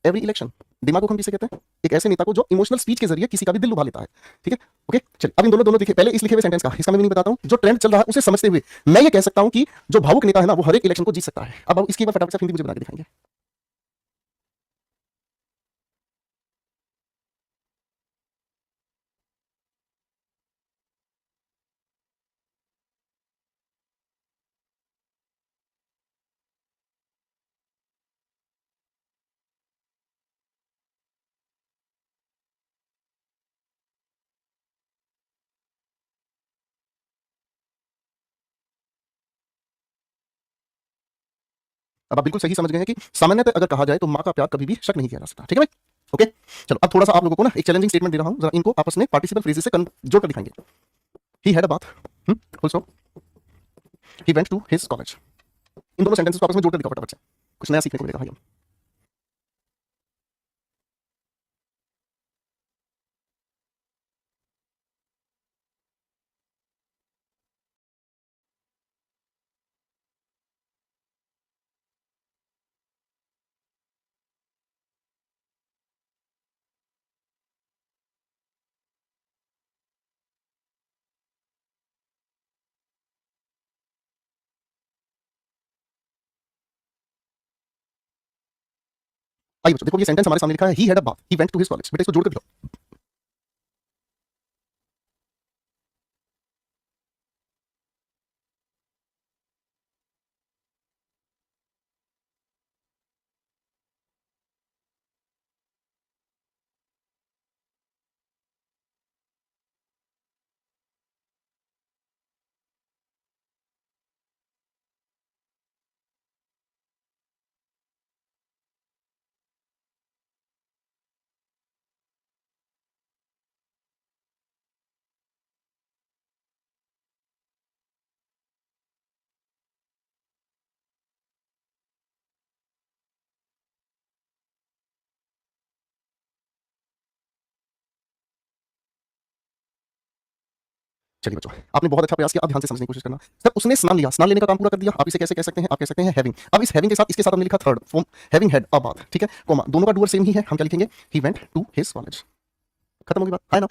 every election. Demagogue हम किसे कहते हैं, एक ऐसे नेता को जो इमोशनल स्पीच के जरिए किसी का भी दिल लुभा लेता है, ठीक है। ओके चलिए अब इन दोनों लिखे, पहले इस लिखे हुए सेंटेंस का इसका मैं मीनिंग बताता हूं। जो ट्रेंड चल रहा है उसे समझते हुए मैं ये कह सकता हूं कि जो भावुक नेता है ना वो हर एक इलेक्शन को जीत सकता है। अब इसकी एक बार फटाफट से हिंदी मुझे बना के दिखाएंगे। अब आप बिल्कुल सही समझ गए हैं कि सामान्यतः अगर कहा जाए तो मां का प्यार कभी भी शक नहीं किया जा सकता, ठीक है भाई। ओके चलो अब थोड़ा सा आप लोगों को ना एक चैलेंजिंग स्टेटमेंट दे रहा हूं, जरा इनको आपस में पार्टिसिपल फ्रेजेस से जोड़ कर दिखाएंगे। He had a bath, full stop, he went to his college. इन दोनों सेंटेंसेस को आपस में जोड़कर दिखाओ फटाफट से, कुछ नया सीखने को मिलेगा भाई। आइए बच्चों देखो ये सेंटेंस हमारे सामने लिखा है he had a bath, he went to his college. बेटा इसको जोड़कर दिखाओ। चलिए बच्चों आपने बहुत अच्छा प्रयास किया, अब ध्यान से समझने की कोशिश करना। सर उसने स्नान लिया, स्नान लेने का काम पूरा कर दिया, आप इसे कैसे कह सकते हैं, आप कह सकते हैं हैविंग। अब इस हैविंग के साथ इसके साथ हमने लिखा third form having had a bath, ठीक है, कोमा, दोनों का डूअर सेम ही है। हम क्या लिखेंगे, he went to his college. खत्म होगी बात, है ना।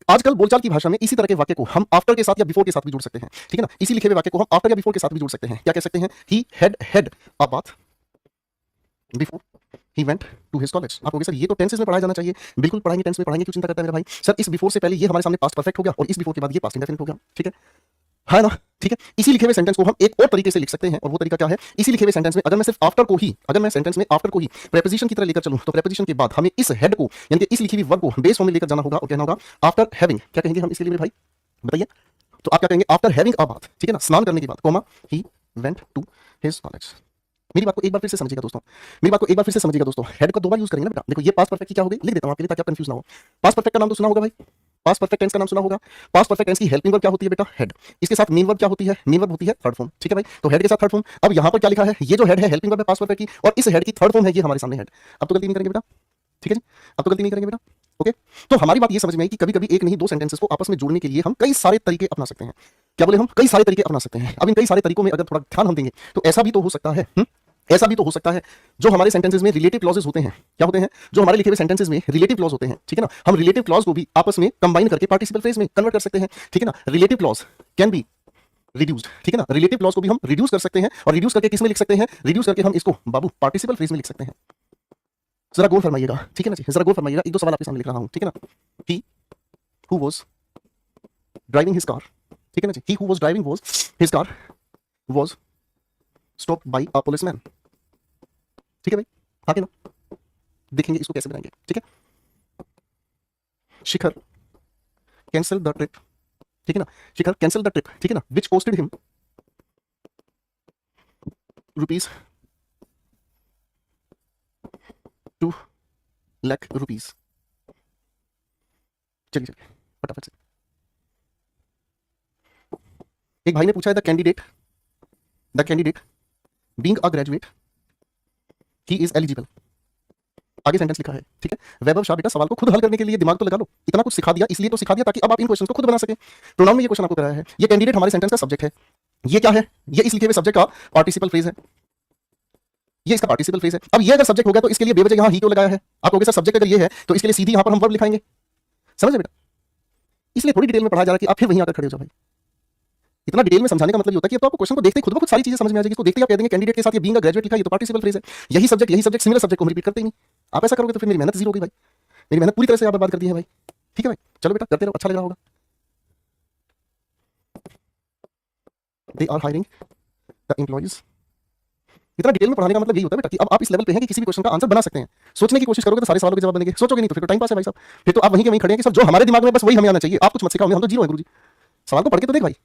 आजकल बोलचाल की भाषा में इसी तरह के वाक्य को हम आफ्टर के साथ या बिफोर के साथ भी जोड़ सकते हैं, ठीक है ना। इसी लिखे हुए वाक्य को हम आफ्टर या बिफोर के साथ भी जोड़ सकते हैं। क्या कह सकते हैं, he had a bath before he went to his college. आप कहोगे सर ये तो टेंसेस में पढ़ाया जाना चाहिए। बिल्कुल पढ़ाएंगे, टेंस में पढ़ाएंगे, क्यों चिंता करता है मेरा भाई। सर इस बिफोर से पहले ये हमारे सामने पास्ट परफेक्ट हो गया और इस बिफोर के बाद ये पास्ट इंडेफिनिट हो गया, ठीक है ना। ठीक है, इसी लिखे हुए सेंटेंस को हम एक और तरीके से लिख सकते हैं और वो तरीका क्या है, इसी लिखे हुए सेंटेंस में अगर मैं सिर्फ आफ्टर को ही, अगर मैं सेंटेंस में आफ्टर को ही प्रेपोजिशन की तरह लेकर चलूं तो प्रेपोजिशन के बाद हमें इस हेड को यानी कि इस लिखी हुई वर्ब को बेस फॉर्म में लेकर जाना होगा और कहना होगा आफ्टर हैविंग। क्या कहेंगे हम इसके लिए मेरे भाई, बताइए। तो आप क्या कहेंगे, आफ्टर हैविंग अ बाथ, ठीक है ना, स्नान करने के बाद, comma he went to his college. मेरी बात को एक बार फिर से समझिएगा दोस्तों, मेरी बात को एक बार फिर से समझिएगा दोस्तों। हेड का दो बार यूज करेंगे ना बेटा। देखो ये पास्ट परफेक्ट की क्या हो गई, लिख देता हूं आपके लिए ताकि आप कंफ्यूज ना हो। पास्ट परफेक्ट का नाम तो सुना होगा भाई, पास्ट परफेक्ट टेंस का नाम सुना होगा। पास्ट परफेक्ट टेंस की हेल्पिंग वर्ब क्या होती है बेटा, हेड। इसके साथ मेन वर्ब क्या होती है, मेन वर्ब होती है थर्ड फॉर्म, ठीक है भाई। तो हेड के साथ थर्ड फॉर्म। अब यहां पर क्या लिखा है, ये जो हेड है हेल्पिंग वर्ब है पास्ट परफेक्ट की और इस हेड की थर्ड फॉर्म है ये हमारे सामने हेड। अब तो गलती नहीं करेंगे बेटा, ठीक है जी, अब तो गलती नहीं करेंगे बेटा। ओके, तो हमारी बात ये समझ में आई कि कभी कभी एक नहीं दो सेंटेंसेस को आपस में जोड़ने के लिए हम कई सारे तरीके अपना सकते हैं। क्या बोले हम, कई सारे तरीके अपना सकते हैं। अब इन कई सारे तरीकों में अगर थोड़ा ध्यान हम देंगे तो ऐसा भी तो हो सकता है ऐसा भी तो हो सकता है जो हमारे सेंटेंसेस में रिलेटिव क्लॉजेस होते हैं, क्या होते हैं, जो हमारे लिखे हुए सेंटेंसेस में रिलेटिव क्लॉज होते हैं, ठीक है ना, हम रिलेटिव क्लॉज को भी आपस में कंबाइन करके पार्टिसिपल फ्रेज में कन्वर्ट कर सकते हैं, ठीक है ना। Relative clause can be reduced, ठीक है ना, रिलेटिव क्लॉज को भी हम रिड्यूस कर सकते हैं, और रिड्यूस करके किस में लिख सकते हैं, रिड्यूस करके हम इसको बाबू पार्टिसिपल फ्रेज में लिख सकते हैं। जरा गौर फरमाइएगा, ठीक है ना जी, जरा गौर फरमाइएगा, एक दो सवाल आपके सामने लिख रहा हूं, ठीक है ना। He who was driving his car, ठीक है ना जी, he who was driving was his car was stopped by a policeman, ठीक है भाई, हाँ कि ना, देखेंगे इसको कैसे बनाएंगे, ठीक है। शिखर कैंसल द ट्रिप, ठीक है ना, शिखर कैंसल द ट्रिप, ठीक है ना, which costed him rupees 2 lakh rupees. चलिए चलिए फटाफट से। एक भाई ने पूछा है the candidate being a graduate he is eligible, आगे सेंटेंस लिखा है, ठीक है। वैभव शाह बेटा सवाल को खुद हल करने के लिए दिमाग तो लगा लो, इतना कुछ सिखा दिया इसलिए तो सिखा दिया ताकि अब आप इन क्वेश्चन को खुद बना सके। प्रोनाउन में ये क्वेश्चन आपको कराया है, ये कैंडिडेट हमारे सेंटेंस का सब्जेक्ट है, ये क्या है, ये इस लिखे हुए सब्जेक्ट का पार्टिसिपल फ्रेज है, ये इसका पार्टिसिपल फ्रेज है। अब ये अगर सब्जेक्ट हो गया तो इसके लिए बेवजह यहां ही क्यों लगाया है, आप कहोगे सर सब्जेक्ट अगर ये है तो इसके लिए सीधी यहां पर हम वर्ब लिखाएंगे, समझ बेटा, इसलिए थोड़ी डिटेल में पढ़ाया जा रहा है कि आप फिर वहीं आकर खड़े हो जाओ भाई। इतना डिटेल में समझाने का मतलब ये होता है कि अब तो आपको क्वेश्चन को देखते ही खुद ब खुद सारी चीजें समझ में आ जाएगी, इसको देखते ही आप कह देंगे कैंडिडेट के साथ ये बीइंग अ ग्रेजुएट लिखा, ये तो पार्टिसिपल फ्रेज है, यही सब्जेक्ट सिमिलर सब्जेक्ट को हम रिपीट करते ही नहीं। आप ऐसा करोगे तो फिर मेरी मेहनत जीरो हो गई भाई, मेरी मेहनत पूरी तरह से आप बर्बाद कर दी है भाई, ठीक है भाई। चलो बेटा करते रहो, अच्छा लग रहा होगा। They are hiring the employees, इतना डिटेल में पढ़ाने का मतलब यही होता है बेटा कि अब आप इस लेवल पे हैं कि किसी भी क्वेश्चन का आंसर बना सकते हैं। सोचने की कोशिश करोगे तो सारे सवालों के जवाब बनेंगे, सोचोगे नहीं तो फिर तो टाइम पास है भाई साहब, फिर तो आप वहीं के वहीं खड़े हैं कि सब जो हमारे दिमाग में बस वही हमें आना चाहिए, आप कुछ मत सिखाओ, हम तो जीरो है गुरुजी। सवाल को पढ़ के तो देख भाई।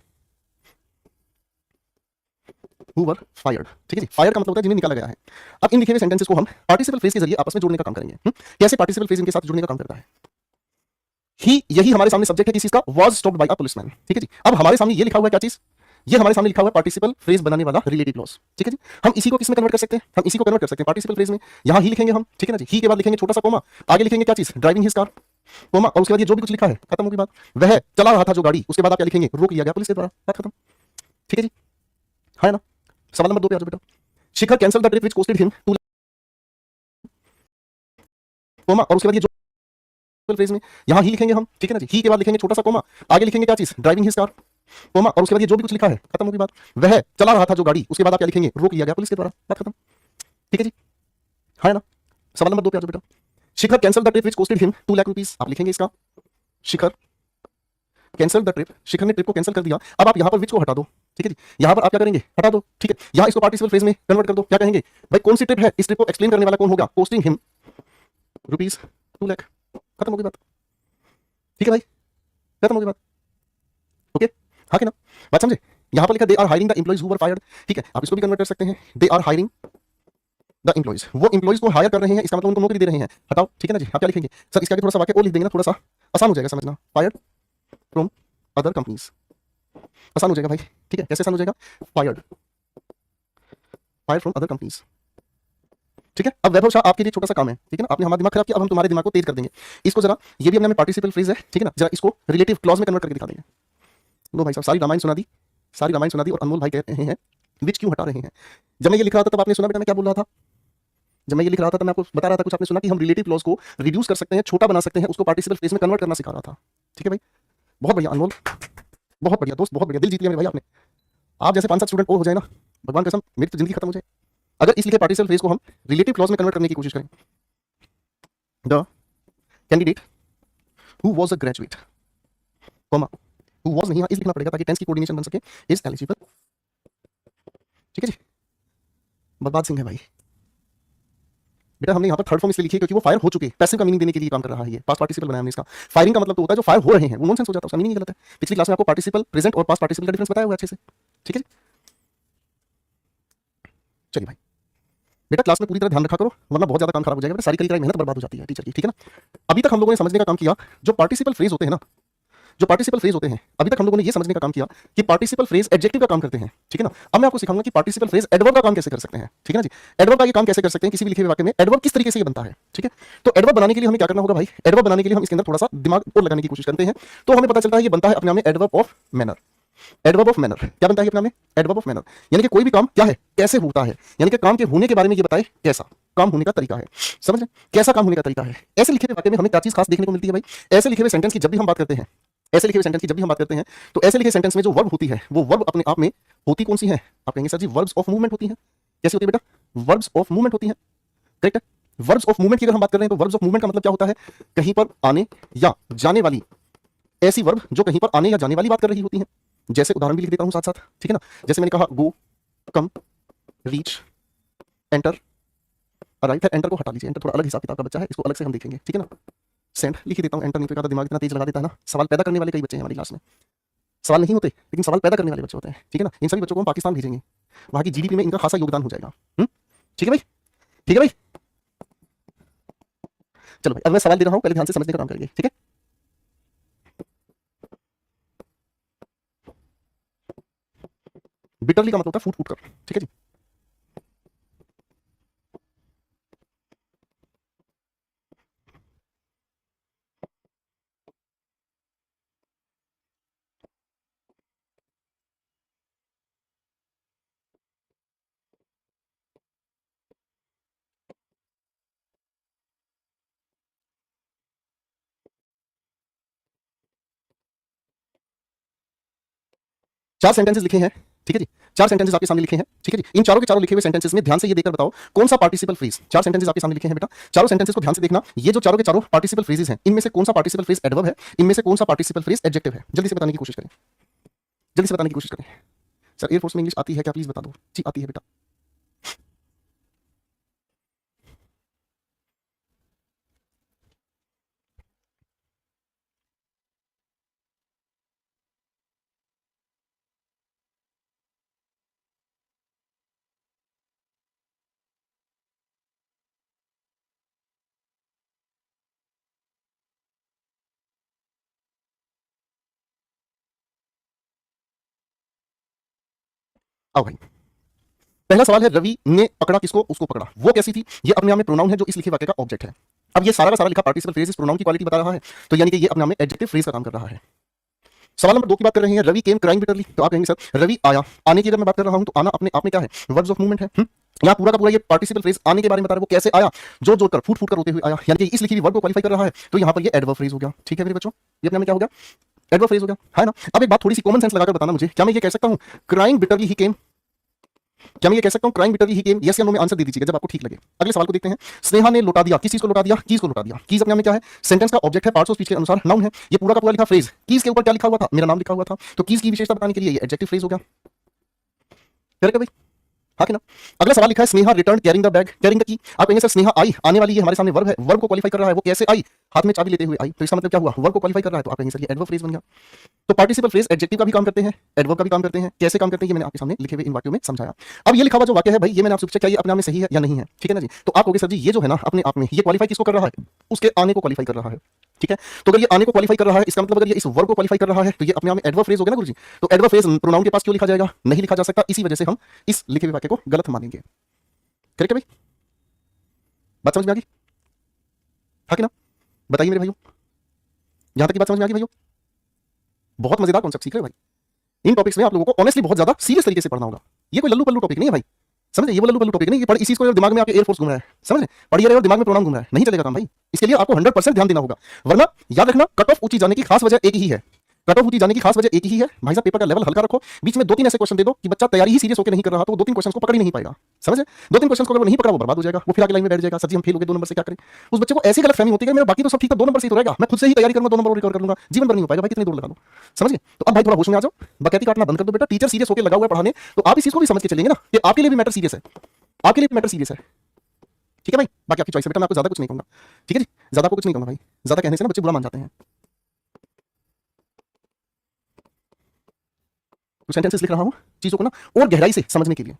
Who were fired, ठीक है जी, फायर का मतलब होता है जिन्हें निकाला गया है। अब इन लिखे हुए सेंटेंसेस को हम पार्टिसिपल फ्रेज के जरिए आपस में जोड़ने का काम करेंगे। कैसे पार्टिसिपल फ्रेज इनके साथ जोड़ने का काम करता है, ही यही हमारे सामने सब्जेक्ट है किस चीज का, was stopped by a policeman, ठीक है जी। अब हमारे सामने ये लिखा हुआ है क्या चीज, ये हमारे सामने लिखा हुआ है पार्टिसिपल फ्रेज बनाने वाला रिलेटिव क्लॉज, ठीक है जी। हम इसी को किस में कन्वर्ट कर सकते हैं, हम इसी को कन्वर्ट कर सकते हैं पार्टिसिपल फ्रेज में। यहां ही लिखेंगे हम, ठीक है ना जी, ही के बाद लिखेंगे छोटा सा कोमा, आगे लिखेंगे क्या चीज, ड्राइविंग हिज कार, कोमा, और उसके बाद ये जो भी कुछ लिखा है खत्म होगी बात, वह चला रहा था जो गाड़ी, उसके बाद आप क्या लिखेंगे, रोक लिया गया पुलिस के द्वारा, बात खत्म, ठीक है जी, है ना। सवाल नंबर 2 पे आ जाओ बेटा। Shikhar cancel the trip which costed him 2 comma, और उसके बाद ये जो फ्रेज में यहां ही लिखेंगे हम, ठीक है ना जी, ही के बाद लिखेंगे छोटा सा कोमा, आगे लिखेंगे क्या चीज, ड्राइविंग हिज कार, कोमा, और उसके बाद ये जो भी कुछ लिखा है खत्म होगी बात, वह चला रहा था जो गाड़ी, उसके बाद आप क्या लिखेंगे, रोक लिया गया पुलिस के द्वारा, बात खत्म, ठीक है जी, है ना। सवाल नंबर 2 पे आ जाओ बेटा। Shikhar cancel the trip which costed him 2 lakh rupees, आप लिखेंगे इसका, Shikhar cancel the trip, Shikhar ने ट्रिप को कैंसिल कर दिया। अब आप यहां पर विच को हटा दो, ठीक है जी, यहां पर आप क्या करेंगे, हटा दो, ठीक है। यहां इसको पार्टिसिपल फ्रेज में कन्वर्ट कर दो, क्या कहेंगे भाई, कौन सी ट्रिप है, इस ट्रिप को एक्सप्लेन करने वाला कौन होगा, कॉस्टिंग हिम रुपीस 2 लाख, खत्म हो गई बात, ठीक है भाई, खत्म हो गई बात, ओके, हाँ कि ना, बात समझे। यहां पर लिखा they are hiring the employees who were fired, ठीक है, आप इसको भी कन्वर्ट कर सकते हैं, they are hiring the employees, वो एम्प्लॉइज को हायर कर रहे हैं, इसका मतलब उनको नौकरी दे रहे हैं, हटाओ, ठीक है ना जी। आप क्या लिखेंगे सर, इसके आगे थोड़ा सा वाक्य और लिख देंगे ना, थोड़ा सा आसान हो जाएगा समझना, फायर्ड फ्रॉम अदर कंपनीज, आसान हो जाएगा भाई, ठीक है, कैसे आसान हो जाएगा, फायर्ड फ्रॉम अदर कंपनीज, ठीक है। अब वैभव शाह आपके लिए छोटा सा काम है, ठीक है ना, आपने हमारा दिमाग खराब किया, अब हम तुम्हारे दिमाग को तेज कर देंगे। इसको जरा, ये भी हमने पार्टिसिपल फ्रेज है, ठीक है ना, जरा इसको रिलेटिव क्लॉज में कन्वर्ट करके दिखा देंगे। लो भाई साहब, सारी रामायण सुना दी और अनमोल भाई कह रहे हैं विच क्यों हटा रहे हैं। जब मैं ये लिख रहा था तब आपने सुना बेटा मैं क्या बोल रहा था, जब मैं ये लिख रहा था तब मैं आपको बता रहा था कुछ, आपने सुना कि हम रिलेटिव क्लॉज को रिड्यूस कर सकते हैं, छोटा बना सकते हैं, उसको पार्टिसिपल फ्रेज में कन्वर्ट करना सिखा रहा था, ठीक है भाई। बहुत बढ़िया अनमोल, बहुत बढ़िया दोस्त, बहुत बढ़िया, दिल जीत लिया मेरे भाई आपने। आप जैसे 5-7 स्टूडेंट और हो जाए ना, भगवान कसम मेरी तो जिंदगी खत्म हो जाए अगर इस लिखे पार्टिसिपल फ्रेज को हम रिलेटिव क्लॉज में कन्वर्ट करने की कोशिश करें। The candidate who was a graduate, comma, who was नहीं, यहां इज लिखना पड़ेगा ताकि टेंस की कोऑर्डिनेशन बन सके, इज एलिजिबल, ठीक है जी। बर्बाद सिंह है भाई बेटा, हमने यहाँ पर थर्ड फॉर्म इसलिए लिखी है क्योंकि वो फायर हो चुके, पैसिव का मीनिंग देने के लिए काम कर रहा है, ये पास्ट पार्टिसिपल बनाया हमने इसका। फायरिंग का मतलब तो होता है जो फायर हो रहे हैं, वो नॉनसेंस हो जाता है, उसका मीनिंग गलत है। पिछली क्लास में आपको पार्टिसिपल प्रेजेंट और पास्ट पार्टिसिपल का डिफरेंस बताया हुआ अच्छे से, ठीक है जी। चलिए भाई बेटा, क्लास में पूरी तरह ध्यान रखा करो वरना बहुत ज्यादा काम खराब हो जाएगा, सारी करी मेहनत बर्बाद हो जाती है टीचर की, ठीक है ना। अभी तक हम लोगों ने समझने का काम किया जो पार्टिसिपल फ्रेज होते हैं ना, जो पार्टिसिपल फ्रेज होते हैं, अभी तक हम लोगों ने ये समझने का काम किया कि पार्टिसिपल फ्रेज एडजेक्टिव का काम करते हैं, ठीक है ना। अब मैं आपको सिखाऊंगा कि पार्टिसिपल फ्रेज एडवर्ब का काम कैसे कर सकते हैं, ठीक है ना जी। एडवर्ब का ये काम कैसे कर सकते हैं, किसी भी लिखे हुए वाक्य में एडवर्ब किस तरीके से ये बनता है, ठीक है। तो एडवर्ब बनाने के लिए हमें क्या करना होगा भाई, एडवर्ब बनाने के लिए हम इसके अंदर थोड़ा सा दिमाग और लगाने की कोशिश करते हैं, तो हमें पता चलता है ये बनता है अपने आप में adverb of manner. Adverb of manner क्या बनता है अपना में? एडवर्ब ऑफ मैनर, यानी कि कोई भी काम क्या है, कैसे होता है, यानी कि काम के होने के बारे में ये बताए कैसा काम होने का तरीका है। समझ रहे? कैसा काम होने का तरीका है। ऐसे लिखे हुए वाक्य में हमें क्या चीज खास देखने को मिलती है भाई? ऐसे लिखे हुए सेंटेंस की जब भी हम बात करते हैं, ऐसे लिखे हुए सेंटेंस की जब भी हम बात करते हैं, तो ऐसे लिखे सेंटेंस में जो वर्ब होती है वो वर्ब अपने आप में होती कौन सी है? आप कहेंगे sir ji verbs of movement होती है। कैसी होती है बेटा? वर्ब्स ऑफ मूवमेंट होती है। करेक्ट है। वर्ब्स ऑफ मूवमेंट की अगर हम बात कर रहे हैं तो वर्ब्स ऑफ मूवमेंट का मतलब क्या होता है? कहीं पर आने या जाने वाली ऐसी वर्ब जो कहीं पर आने या जाने वाली बात कर रही होती है। जैसे उदाहरण भी लिख देता हूं साथ साथ, ठीक है ना। जैसे मैंने कहा गो, कम, रीच, एंटर, अराइव। एंटर को हटा लीजिए, एंटर थोड़ा अलग हिसाब किताब का बच्चा है, इसको अलग से हम देखेंगे, ठीक है ना। सेंड लिख ही देता हूं, एंटर नहीं तो दिमाग इतना तेज लगा देता है ना। सवाल पैदा करने वाले कई बच्चे हैं हमारी क्लास में, सवाल नहीं होते लेकिन सवाल पैदा करने वाले बच्चे होते हैं, ठीक है ना। इन सभी बच्चों को हम पाकिस्तान भेजेंगे, वहां की जीडीपी में इनका खासा योगदान हो जाएगा। ठीक है भाई, ठीक है भाई। चलो भाई अब मैं सवाल दे रहा हूं, पहले ध्यान से समझने का काम करिए, ठीक है। बिटरली का मतलब होता है फूट फूट कर, ठीक है जी। चार सेंटेंसेस लिखे हैं, ठीक है जी। चार सेंटेंसेस आपके सामने लिखे हैं, ठीक है जी। इन चारों के चारों लिखे हुए सेंटेंसेस में ध्यान से ये देखकर बताओ कौन सा पार्टिसिपल फ्रेज। चार सेंटेंसेस आपके सामने लिखे हैं बेटा, चारों सेंटेंसेस को ध्यान से देखना। ये जो चारों के चारों पार्टिसिपल फ्रेजेस हैं, इनमें से कौन सा पार्टिसिपल फ्रेज एडवर्ब है, इनमें से कौन सा पार्टिसिपल फ्रेज एडजेक्टिव है। जल्दी से बताने की कोशिश करें, जल्दी से बताने की कोशिश करें। सर एयरफोर्स में इंग्लिश आती है क्या, प्लीज बता दो जी। आती है बेटा। आओ भाई, पहला सवाल है रवि ने पकड़ा किसको, उसको पकड़ा, वो कैसी थी। ये अपने आप में प्रोनाउन है जो इस लिखे वाक्य का ऑब्जेक्ट है। अब ये सारा का सारा लिखा पार्टिसिपल फ्रेज इस प्रोनाउन की क्वालिटी बता रहा है, तो यानी कि ये अपने आप में एडजेक्टिव फ्रेज का काम कर रहा है। सवाल नंबर 2 की बात कर रहे हैं, रवि केम क्राइंग बिटरली, तो आप कहेंगे सर रवि आया। आने की अगर मैं बात कर रहा हूं तो आना अपने आप में क्या है? वर्ब्स ऑफ मूवमेंट है। यहाँ पूरा का पूरा ये पार्टिसिपल फ्रेज आने के बारे में बता रहा है, वो कैसे आया, जोर जोर कर फूट फूट कर रोते हुए आया, यानी कि इस लिखी हुई वर्ब को क्वालिफाई कर रहा है, तो यहाँ पर ये एडवर्ब फ्रेज हो गया। ठीक है मेरे बच्चों, ये अपने आप में क्या हो गया? एडवर्ब फ्रेज हो गया, है ना। अब एक बात थोड़ी सी कॉमन सेंस लगाकर बताना मुझे, क्या मैं ये कह सकता हूँ क्राइंग बिटरली ही केम? क्या मैं ये कह सकता हूं क्राइंग बिटरली ही केम? यस या नो में आंसर दे दीजिएगा जब आपको ठीक लगे। अगले सवाल को देखते हैं। स्नेहा ने लौटा दिया, किस चीज को लौटा दिया? कीज को लौटा दिया। कीज अपने में क्या है? सेंटेंस का ऑब्जेक्ट है, पार्ट्स ऑफ स्पीच के अनुसार नाउन है। ये पूरा का पूरा लिखा फ्रेज, कीज के ऊपर क्या लिखा हुआ था? मेरा नाम लिखा हुआ था, तो कीज की विशेषता बताने के लिए ये एडजेक्टिव फ्रेज हो गया। करेक्ट भाई, हाँ कि ना। अगला सवाल लिखा है Sneha return carrying the bag, carrying the key. आप कहेंगे सर स्नेहा आई, आने वाली, ये हमारे सामने वर्ब है, वर्ब को क्वालिफाई कर रहा है, वो कैसे आई? हाथ में चाबी लेते हुए आई, तो इसका मतलब क्या हुआ? वर्ब को क्वालिफाई कर रहा है, तो आप कहेंगे सर ये एडवर्ब फ्रेज बन गया। तो पार्टिसिपल फ्रेज एडजेक्टिव का भी काम करते हैं, एडवर्ब का भी काम करते हैं। कैसे काम करते हैं ये मैंने आपके सामने लिखे हुए इन वाक्यों में समझाया। अब ये लिखा हुआ जो वाक्य है भाई, ये मैंने आपसे पूछा क्या ये अपने आप में सही है या नहीं है, ठीक है ना जी। तो आप कहोगे सर जी ये जो है ना अपने आप में ये क्वालिफाई किसको कर रहा है? उसके आने को क्वालिफाई कर रहा है, ठीक है। तो अगर ये आने को क्वालिफाई कर रहा है, इसका मतलब अगर ये इस वर्ब को क्वालिफाई कर रहा है, तो ये अपने आप में एडवर्ब फ्रेज हो गया ना गुरुजी। तो एडवर्ब फ्रेज प्रोनाउन के पास क्यों लिखा जाएगा? नहीं लिखा जा सकता, इसी वजह से हम इस लिखे हुए वाक्य को गलत मानेंगे। करेक्ट है भाई, बात समझ में आ गई? हाँ कि ना, बताइए मेरे भाइयों, यहां तक की बात समझ में आ गई भाइयों? बहुत मजेदार कॉन्सेप्ट सीख रहे हो भाई। इन टॉपिक्स में आप लोगों को ऑनेस्टली बहुत ज्यादा सीरियस तरीके से पढ़ना होगा। ये कोई लल्लू पल्लू टॉपिक नहीं है भाई, समझे। ये वो लल्लू पल्लू टॉपिक नहीं, ये पढ़ इसी को दिमाग में आपके एयरफोर्स घूम रहा है, समझे। पढ़िए रहे और दिमाग में प्रोनाउन घूम रहा है, नहीं चलेगा काम भाई। इसके लिए आपको 100% ध्यान देना होगा, वरना याद रखना कट ऑफ ऊंची जाने की खास वजह एक ही है। कट ऑफ ऊंची जाने की खास वजह एक ही है भाई साहब, पेपर का लेवल हल्का रखो। बीच में 2-3 ऐसे क्वेश्चन दे दो कि बच्चा तैयारी ही सीरियस होकर नहीं कर रहा, तो वो 2-3 क्वेश्चन को पकड़ ही नहीं पाएगा, समझे। 2-3 क्वेश्चन को अगर वो नहीं पकड़ा वो बर्बाद हो जाएगा, वो फिर आगे लाइन में बैठ जाएगा, सर जी हम फेल हो गए 2 नंबर से, क्या करें। उस बच्चे को ऐसी गलतफहमी होती है कि मेरा बाकी तो सब ठीक था, 2 नंबर से ही तो रहेगा, मैं खुद से ही तैयारी करूंगा 2 नंबर और रिकवर कर लूंगा, जीवन भर नहीं हो पाएगा भाई, कितने दूर लगा लो, समझ गए। तो अब भाई थोड़ा होश में आ जाओ, बकैती काटना बंद कर दो बेटा। टीचर सीरियस होकर लगा हुआ है पढ़ाने, तो आप इस चीज को भी समझ के चलेंगे ना कि आपके लिए भी मैटर सीरियस है, आपके लिए भी मैटर सीरियस है, ठीक है भाई। बाकी आपकी चॉइस है बेटा, मैं आपको ज्यादा कुछ नहीं कहूंगा, ठीक है जी। ज्यादा आपको कुछ नहीं कहूंगा भाई, ज्यादा कहने से ना बच्चे बुरा मान जाते हैं। कुछ सेंटेंसेस लिख रहा हूं चीजों को ना और गहराई से समझने के लिए।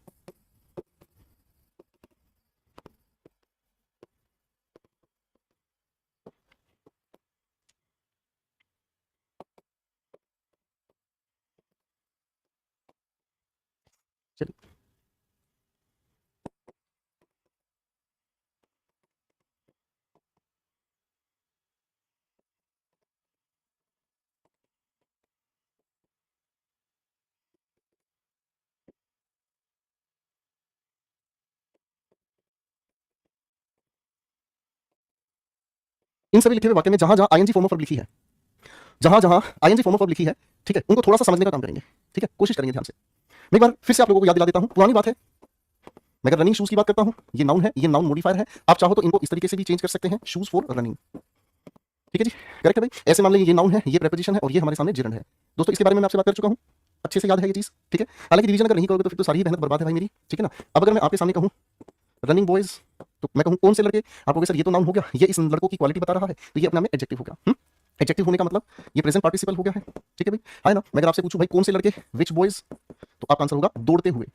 चलिए इन सभी लिखे हुए वाक्य में जहां जहां आईएनजी फॉर्म ऑफ वर्ब लिखी है, जहां जहां आईएनजी फॉर्म ऑफ वर्ब लिखी है, ठीक है, उनको थोड़ा सा समझने का काम करेंगे। ठीक है, कोशिश करेंगे ध्यान से। मैं एक बार फिर से आप लोगों को याद दिला देता हूं, पुरानी बात है। मैं अगर रनिंग शूज की बात करता हूं, ये नाउन है, ये नाउन मॉडिफायर है। आप चाहो तो इनको इस तरीके से भी चेंज कर सकते हैं, शूज फॉर रनिंग। ठीक है जी, करेक्ट है भाई। ऐसे मामले में ये नाउन है, ये प्रेपोजिशन है और ये हमारे सामने जिरंड है। दोस्तों इसके बारे में मैं आपसे बात कर चुका हूं, अच्छे से याद है ये चीज। ठीक है, हालांकि रिवीजन अगर नहीं करोगे तो फिर तो सारी मेहनत बर्बाद है भाई मेरी। ठीक है ना। अब अगर मैं आपके सामने कहूं रनिंग बॉयज, तो मैं कहूं कौन से लड़के, आप कहोगे सर ये तो नाउन हो गया, ये इस लड़कों की क्वालिटी बता रहा है, तो ये अपने आप में एडजेक्टिव हो गया। एडजेक्टिव होने का मतलब ये प्रेजेंट पार्टिसिपल हो गया है। ठीक है भाई, है ना। मैं अगर आपसे पूछूं भाई कौन से लड़के, विच बॉयज, तो आपका आंसर होगा दौड़ते हुए।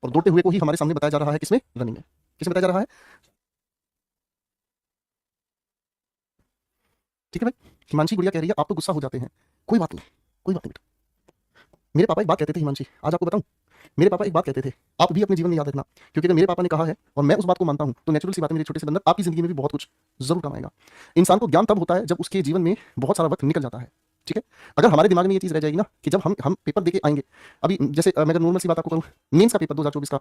और दौड़ते हुए को ही हमारे सामने बताया जा रहा है किसमें, रनिंग में। किसमें बताया जा रहा है। ठीक है भाई। हिमांशी गुड़िया कह रही है आप तो गुस्सा हो जाते हैं। कोई बात नहीं, कोई बात नहीं बेटा। मेरे पापा एक बात कहते थे हिमांशी, आज आपको बताऊं, मेरे पापा एक बात कहते थे, आप भी अपने जीवन में याद रखना, क्योंकि अगर मेरे पापा ने कहा है और मैं उस बात को मानता हूं, तो नेचुरल सी बात है मेरे छोटे से बंदर, आपकी जिंदगी में भी बहुत कुछ जरूर काम आएगा। इंसान को ज्ञान तब होता है जब उसके जीवन में बहुत सारा वक्त निकल जाता है। ठीक है, अगर हमारे दिमाग में ये चीज रह जाएगी ना कि जब हम पेपर देके आएंगे, अभी जैसे मैं अगर नॉर्मल सी बात आपको करूं, मेंस का पेपर 2024 का,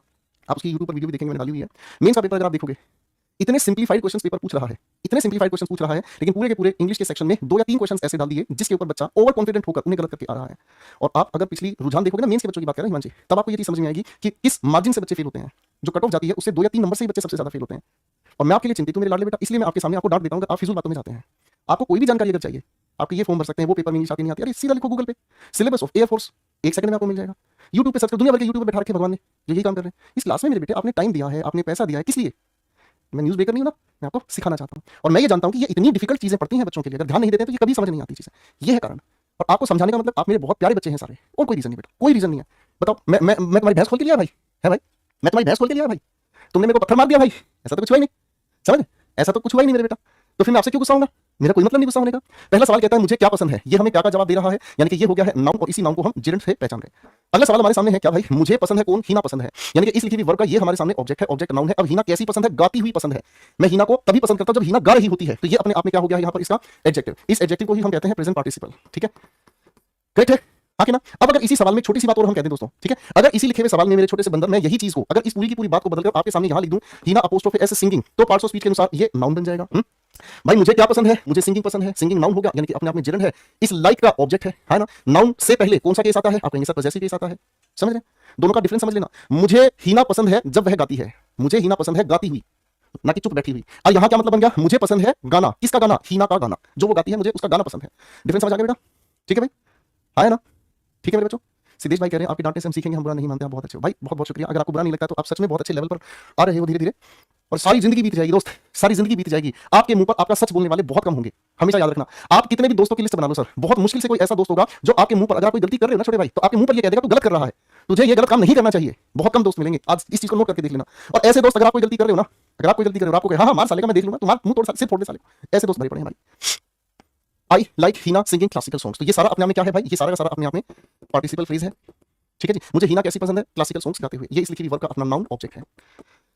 आप उसकी यूट्यूब पर वीडियो भी देखेंगे, मैंने डाली हुई है। मेंस का पेपर अगर आप देखोगे, इतने सिंपलीफाइड क्वेश्चन पेपर पूछ रहा है, इतने सिंपलीफाइड क्वेश्चन पूछ रहा है, लेकिन पूरे के पूरे इंग्लिश के सेक्शन में 2 या 3 क्वेश्चन ऐसे डाल दिए जिसके ऊपर बच्चा ओवर कॉन्फिडेंट होकर उन्हें गलत करके आ रहा है। और आप अगर पिछली रुझान देखोगे ना, मेंस के बच्चों की बात कर रहे हैं हिमांशी, तब आपको ये चीज समझ में आएगी कि किस मार्जिन से बच्चे फेल होते हैं। जो कट ऑफ जाती है उससे 2 या 3 नंबर से ही बच्चे सबसे ज्यादा फेल होते हैं। और मैं आपके लिए चिंतित हूं मेरे लाडले बेटा, इसलिए मैं आपके सामने आपको डांट देता हूं अगर आप फिजूल बातों में जाते हैं। आपको कोई भी जानकारी अगर चाहिए, आपके ये फॉर्म भर सकते हैं, वो पेपर में इंग्लिश आती नहीं आती, अरे सीधा लिखो गूगल पे सिलेबस ऑफ एयरफोर्स, 1 सेकंड में आपको मिल जाएगा। यूट्यूब पे सर्च करो, दुनिया भर के यूट्यूब पे बैठा रखे भगवान ने जो यही काम कर रहे हैं। इस क्लास में मेरे बेटे आपने टाइम दिया है, आपने पैसा दिया है, किस लिए। मैं न्यूज़ ब्रेकर नहीं हूं ना, मैं आपको सिखाना चाहता हूं। और मैं ये जानता हूं कि ये इतनी डिफिकल्ट चीजें पड़ती हैं बच्चों के लिए, अगर ध्यान नहीं देते हैं तो ये कभी समझ नहीं आती चीजें। ये है कारण। और आपको समझाने का मतलब आप मेरे बहुत प्यारे बच्चे हैं सारे, और कोई रीजन नहीं बेटा, कोई रीजन नहीं है। बताओ, मैं तुम्हारी भैंस खोल के लिया भाई, है भाई, मैं तुम्हारी भैंस खोल के लिया भाई, तुमने मेरे को पत्थर मार दिया भाई, ऐसा तो कुछ हुआ ही नहीं, समझ, ऐसा तो कुछ हुआ ही नहीं मेरे बेटा। तो फिर मैं आपसे क्यों गुस्सा होऊंगा, मेरा कोई मतलब नहीं गुस्सा होने का। पहला सवाल कहता है मुझे क्या पसंद है, ये हमें क्या का जवाब दे रहा है, यानी कि ये हो गया है नाउन, और इसी नाउन को हम जिरंड से पहचान रहे हैं। अगला सवाल हमारे सामने है क्या भाई, मुझे पसंद है कौन, हीना पसंद है, यानी कि इस लिखी हुई वर्ब का ये हमारे सामने ऑब्जेक्ट है, ऑब्जेक्ट नाउन है। अब हीना कैसी पसंद है, गाती हुई पसंद है। मैं हीना को तभी पसंद करता हूं जब हीना गा रही होती है, तो ये अपने आप में क्या हो गया है यहाँ पर इसका एडजेक्टिव। इस एडजेक्टिव को ही हम कहते हैं प्रेजेंट पार्टिसिपल। ठीक है, करेक्ट है, हाँ कि ना। अब अगर इसी सवाल में छोटी सी बात और हम कहते हैं दोस्तों, ठीक है, अगर इसी लिखे हुए सवाल में मेरे छोटे से बंदर मैं यही चीज को, अगर इस पूरी की पूरी बात को बदलकर आपके सामने यहां लिख दूं, हीना अपोस्ट्रोफी एस सिंगिंग, तो पार्ट्स ऑफ स्पीच के अनुसार ये नाउन बन जाएगा। भाई मुझे क्या पसंद है, मुझे सिंगिंग पसंद है, सिंगिंग नाउन होगा, यानी कि अपने आप में जिरंड है। इस लाइक का ऑब्जेक्ट है ना। नाउन से पहले कौन सा केस आता है, आप कहेंगे सर पॉजेसिव केस आता है। समझ रहे हैं, दोनों का डिफरेंस समझ लेना। मुझे हीना पसंद है जब वह गाती है, मुझे हीना पसंद है गाती हुई, ना कि चुप बैठी हुई। और यहां क्या मतलब बन गया, मुझे पसंद है गाना, किसका गाना, हीना का गाना, जो वो गाती है मुझे उसका गाना पसंद है। डिफरेंस समझ आ गया बेटा, ठीक है भाई, हाँ है ना, ठीक है मेरे बच्चों। सिद्धेश भाई कह रहे हैं आपके डांटने से हम सीखेंगे, हम बुरा नहीं मानते, आप बहुत अच्छे हो भाई, बहुत बहुत शुक्रिया। अगर आपको बुरा नहीं लगता तो आप सच में बहुत अच्छे लेवल पर आ रहे हो धीरे धीरे, और सारी जिंदगी बीत जाएगी दोस्त, सारी जिंदगी बीत जाएगी, आपके मुंह पर आपका सच बोलने वाले बहुत कम होंगे। हमेशा याद रखना, आप कितने भी दोस्तों की लिस्ट बना लो सर, बहुत मुश्किल से कोई ऐसा दोस्त होगा जो आपके मुंह पर, अगर आप कोई गलती कर रहे हो ना छोटे भाई, तो आपके मुंह पर ये कह देगा तू गलत कर रहा है, तुझे ये गलत काम नहीं करना चाहिए। बहुत कम दोस्त मिलेंगे, आज इस चीज को नोट करके देख लेना। और ऐसे दोस्त, अगर आप कोई गलती कर रहे हो ना, अगर आप कोई गलती कर रहे हो, आपको कहे हाँ मार साले का मैं देख लूंगा, तुम्हारा मुंह तोड़, सिर फोड़ दे साले, ऐसे दोस्त भरे पड़े हैं भाई। I like Heena singing classical songs, तो ये सारा अपने आप में क्या है भाई, ये सारा का सारा अपने आप में पार्टिसिपल फ्रेज है। ठीक है जी, मुझे हीना कैसी पसंद है, क्लासिकल सॉन्ग्स गाते हुए, ये इस लिखी हुई वर्ब का अपना नाउन ऑब्जेक्ट है।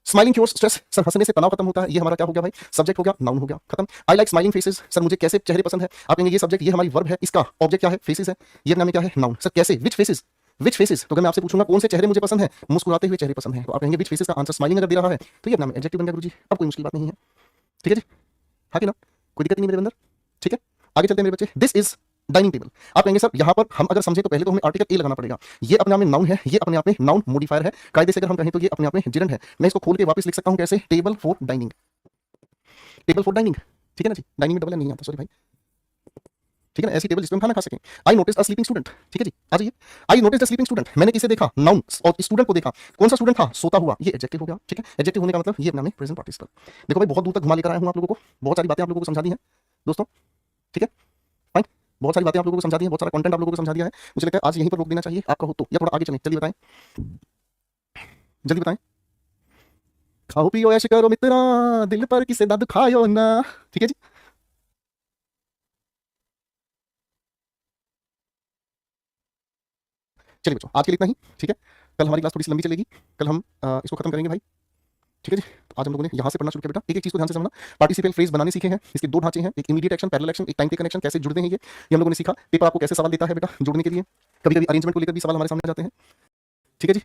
स्माइलिंग क्योर्स स्ट्रेस, सर हंसने से तनाव खत्म होता है, ये हमारा क्या हो गया भाई, सब्जेक्ट हो गया, नाउन हो गया, खत्म। I like smiling faces, sir मुझे कैसे चेहरे पसंद है, आप कहेंगे ये सब्जेक्ट, ये हमारी वर्ब है, इसका ऑब्जेक्ट क्या है, फेसेस है, ये अपने में क्या है, नाउन। सर कैसे, विच फेसेस, विच फेसेस, तो अगर मैं आपसे पूछूंगा कौन से चेहरे मुझे पसंद है, मुस्कुराते हुए चेहरे पसंद है, तो आप कहेंगे विच फेसेस का आंसर स्माइलिंग अगर दे रहा है तो ये अपना एडजेक्टिव बन गया गुरुजी। अब कोई मुश्किल बात नहीं है, ठीक है जी, हाँ कि ना, कोई दिक्कत नहीं मेरे अंदर। ठीक है, आगे चलते हैं मेरे बच्चे। दिस इज डाइनिंग टेबल, आप कहेंगे सर यहाँ पर हम अगर समझे तो पहले तो हमें आर्टिकल ए लगाना पड़ेगा, ये अपने आप में नाउन है, ये अपने आप में नाउन मॉडिफायर है, कायदे से अगर हम कहें तो ये अपने आप में जिरंड है। मैं इसको खोल के वापस लिख सकता हूँ कैसे, table for dining, table for dining, ठीक है ना जी, डाइनिंग में डबल नहीं आता, सॉरी भाई, ठीक है ना, ऐसी टेबल जिसमें हम खाना खा सकें। I notice a sleeping student, ठीक है जी, आ जाइए। I notice the sleeping student, मैंने किसे देखा, नाउन, और स्टूडेंट को देखा, कौन सा स्टूडेंट था, सोता हुआ, ये एडजेक्टिव हो गया। ठीक है, एडजेक्टिव होने का मतलब ये अपना में प्रेजेंट पार्टिसिपल। देखो भाई बहुत दूर तक घुमा लेकर आया हूं आप लोगों को, बहुत सारी बातें आप लोगों को समझा दी हैं दोस्तों, ठीक है फाइन, बहुत सारी बातें आप लोगों को समझा दी है, बहुत सारा कंटेंट आप लोगों को समझा दिया है। मुझे लगता है आज यहीं पर रोक देना चाहिए आपका हो तो, या थोड़ा आगे चलें, जल्दी बताएं, जल्दी बताएं। खाओ पियो ऐश करो मित्रा, दिल पर किसे दर्द खायो ना, ठीक है जी। चलिए बच्चों आज के लिए इतना ही, ठीक है, कल हमारी क्लास थोड़ी सी लंबी चलेगी, कल हम इसको खत्म करेंगे भाई, ठीक है जी। तो आज हम लोगों ने यहाँ से पढ़ना शुरू किया बेटा, एक एक चीज को ध्यान से समझना। पार्टिसिपल फ्रेज बनाने सीखे हैं, इसके 2 ढांचे हैं, एक इमीडिएट एक्शन, पैरेलल एक्शन, एक टाइम के कनेक्शन, कैसे जुड़ते हैं ये हम लोगों ने सीखा। पेपर आपको कैसे सवाल देता है बेटा जुड़ने के लिए, कभी कभी अरेंजमेंट को लेकर भी सवाल हमारे सामने आ जाते हैं, ठीक है जी।